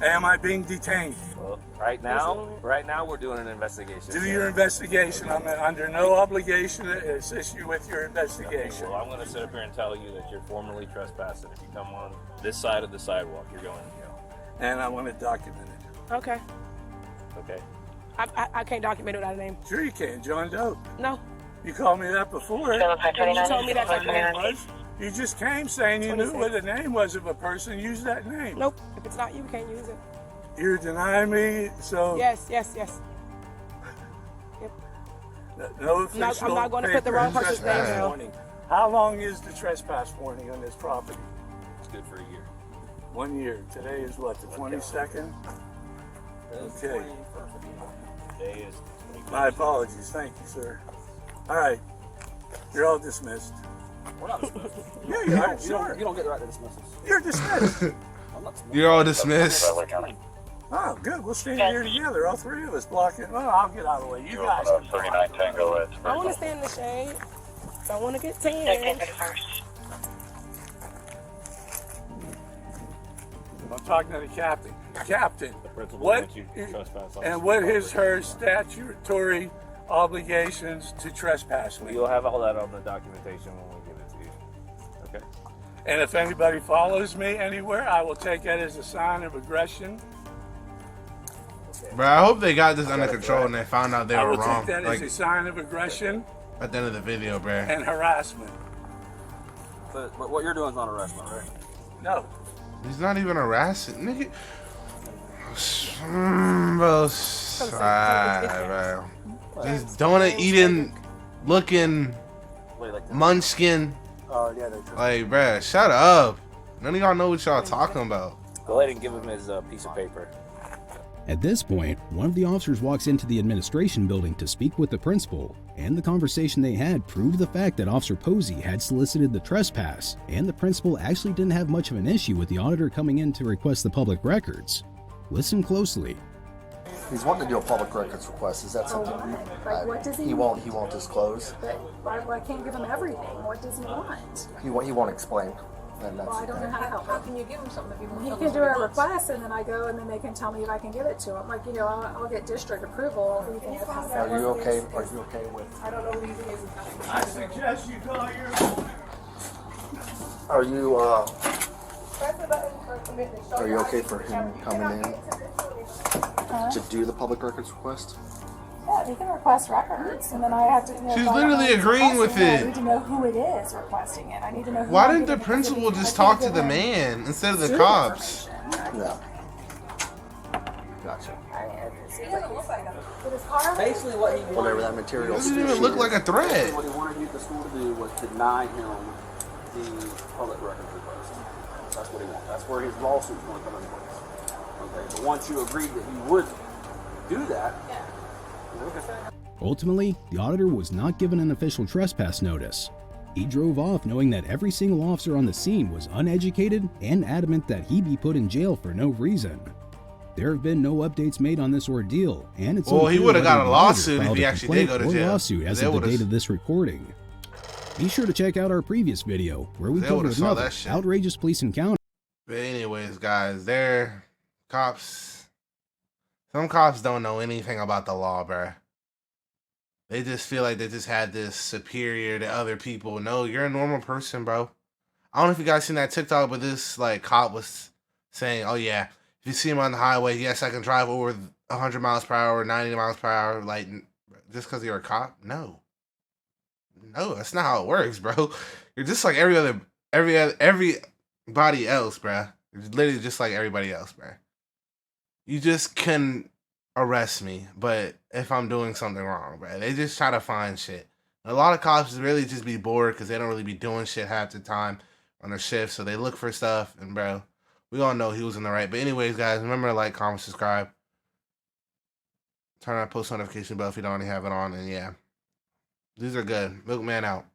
[SPEAKER 4] Am I being detained?
[SPEAKER 9] Well, right now we're doing an investigation.
[SPEAKER 4] Do your investigation. I'm under no obligation to assist you with your
[SPEAKER 9] Okay,
[SPEAKER 4] investigation.
[SPEAKER 9] well, I'm gonna sit up here and tell you that you're formally trespassing. If you come on this side of the sidewalk, you're going to jail.
[SPEAKER 4] And I want it documented.
[SPEAKER 3] Okay.
[SPEAKER 9] Okay.
[SPEAKER 3] I can't document it without a name.
[SPEAKER 4] Sure you can, John Doe.
[SPEAKER 3] No.
[SPEAKER 4] You called me that before.
[SPEAKER 3] You told me that's your name.
[SPEAKER 4] Was. You just came saying you knew what the name was of a person. Use that name.
[SPEAKER 3] Nope. If it's not you, we can't use it.
[SPEAKER 4] You're denying me, so...
[SPEAKER 3] Yes. Yep.
[SPEAKER 4] No official
[SPEAKER 3] I'm not going to put the wrong person's name down.
[SPEAKER 4] How long is the trespass warning on this property?
[SPEAKER 9] It's good for a year.
[SPEAKER 4] 1 year. Today is what, the 22nd? Okay.
[SPEAKER 9] Today is
[SPEAKER 4] My apologies. Thank you, sir. All right. You're all dismissed.
[SPEAKER 7] We're not dismissed.
[SPEAKER 4] Yeah, you are. Sure.
[SPEAKER 7] You don't get the right to dismiss us.
[SPEAKER 4] You're dismissed.
[SPEAKER 7] I'm not dismissed.
[SPEAKER 1] You're all dismissed.
[SPEAKER 4] Oh, good. We'll stand here together, all three of us blocking. Well, I'll get out of the way. You guys.
[SPEAKER 5] 39 Tango.
[SPEAKER 3] I want to stand in the shade. Don't want to get tan.
[SPEAKER 4] I'm talking to the captain. Captain,
[SPEAKER 9] what
[SPEAKER 4] her statutory obligations to trespass me?
[SPEAKER 9] You'll have all that on the documentation when we give it to you. Okay.
[SPEAKER 4] And if anybody follows me anywhere, I will take that as a sign of aggression.
[SPEAKER 1] Bro, I hope they got this under control and they found out they were wrong.
[SPEAKER 4] I will take that as a sign of aggression.
[SPEAKER 1] At the end of the video, bro.
[SPEAKER 4] And harassment.
[SPEAKER 7] But what you're doing is not harassment, right?
[SPEAKER 4] No.
[SPEAKER 1] He's not even harassing, nigga. Bro, bro. Just donut eating, looking, munchkin. Like, bro, shut up. None of y'all know what y'all talking about.
[SPEAKER 9] Go ahead and give him his piece of paper.
[SPEAKER 2] At this point, one of the officers walks into the administration building to speak with the principal, and the conversation they had proved the fact that Officer Posey had solicited the trespass, and the principal actually didn't have much of an issue with the auditor coming in to request the public records. Listen closely.
[SPEAKER 6] He's wanting to do a public records request. Is that something
[SPEAKER 8] what does
[SPEAKER 6] he won't disclose?
[SPEAKER 8] But I can't give him everything. What does he want?
[SPEAKER 6] He won't explain.
[SPEAKER 8] Well, I don't know how to help. How can you give him something if you want? He can do a request, and then I go, and then they can tell me if I can give it to him. Like, I'll get district approval.
[SPEAKER 6] Are you okay? Are you okay with?
[SPEAKER 3] I don't know who he's using.
[SPEAKER 4] I suggest you call your.
[SPEAKER 6] Are you okay for him coming in to do the public records request?
[SPEAKER 8] Yeah, he can request records, and then I have to.
[SPEAKER 1] She's literally agreeing with it.
[SPEAKER 8] I need to know who it is requesting it. I need to know.
[SPEAKER 1] Why didn't the principal just talk to the man instead of the cops?
[SPEAKER 6] Yeah. Gotcha.
[SPEAKER 7] Basically, what he wanted.
[SPEAKER 6] Whatever that material.
[SPEAKER 1] Doesn't even look like a threat.
[SPEAKER 7] What he wanted the school to do was deny him the public records request. That's what he wanted. That's where his lawsuit's going to come into place. Okay, but once you agreed that he would do that.
[SPEAKER 2] Ultimately, the auditor was not given an official trespass notice. He drove off knowing that every single officer on the scene was uneducated and adamant that he be put in jail for no reason. There have been no updates made on this ordeal, and it's
[SPEAKER 1] well, he would have got a lawsuit if
[SPEAKER 2] filed
[SPEAKER 1] he
[SPEAKER 2] a
[SPEAKER 1] actually did go to
[SPEAKER 2] complaint or
[SPEAKER 1] jail.
[SPEAKER 2] lawsuit as of the date of this recording. Be sure to check out our previous video where we covered another outrageous police encounter.
[SPEAKER 1] But anyways, guys, they're cops. Some cops don't know anything about the law, bruh. They just feel like they just had this superior to other people. No, you're a normal person, bro. I don't know if you guys seen that TikTok, but this cop was saying, "Oh yeah, if you see him on the highway, yes, I can drive over 100 miles per hour, 90 miles per hour, like just because you're a cop." No, that's not how it works, bro. You're just like everybody else, bro. You're literally just like everybody else, bro. You just can arrest me, but if I'm doing something wrong, bro, they just try to find shit. And a lot of cops really just be bored because they don't really be doing shit half the time on their shift, so they look for stuff. And bro, we all know he was in the right. But anyways, guys, remember to like, comment, subscribe, turn on post notification bell if you don't already have it on. And yeah, these are good. Milkman out.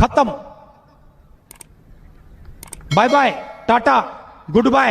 [SPEAKER 10] खत्म bye bye tata good bye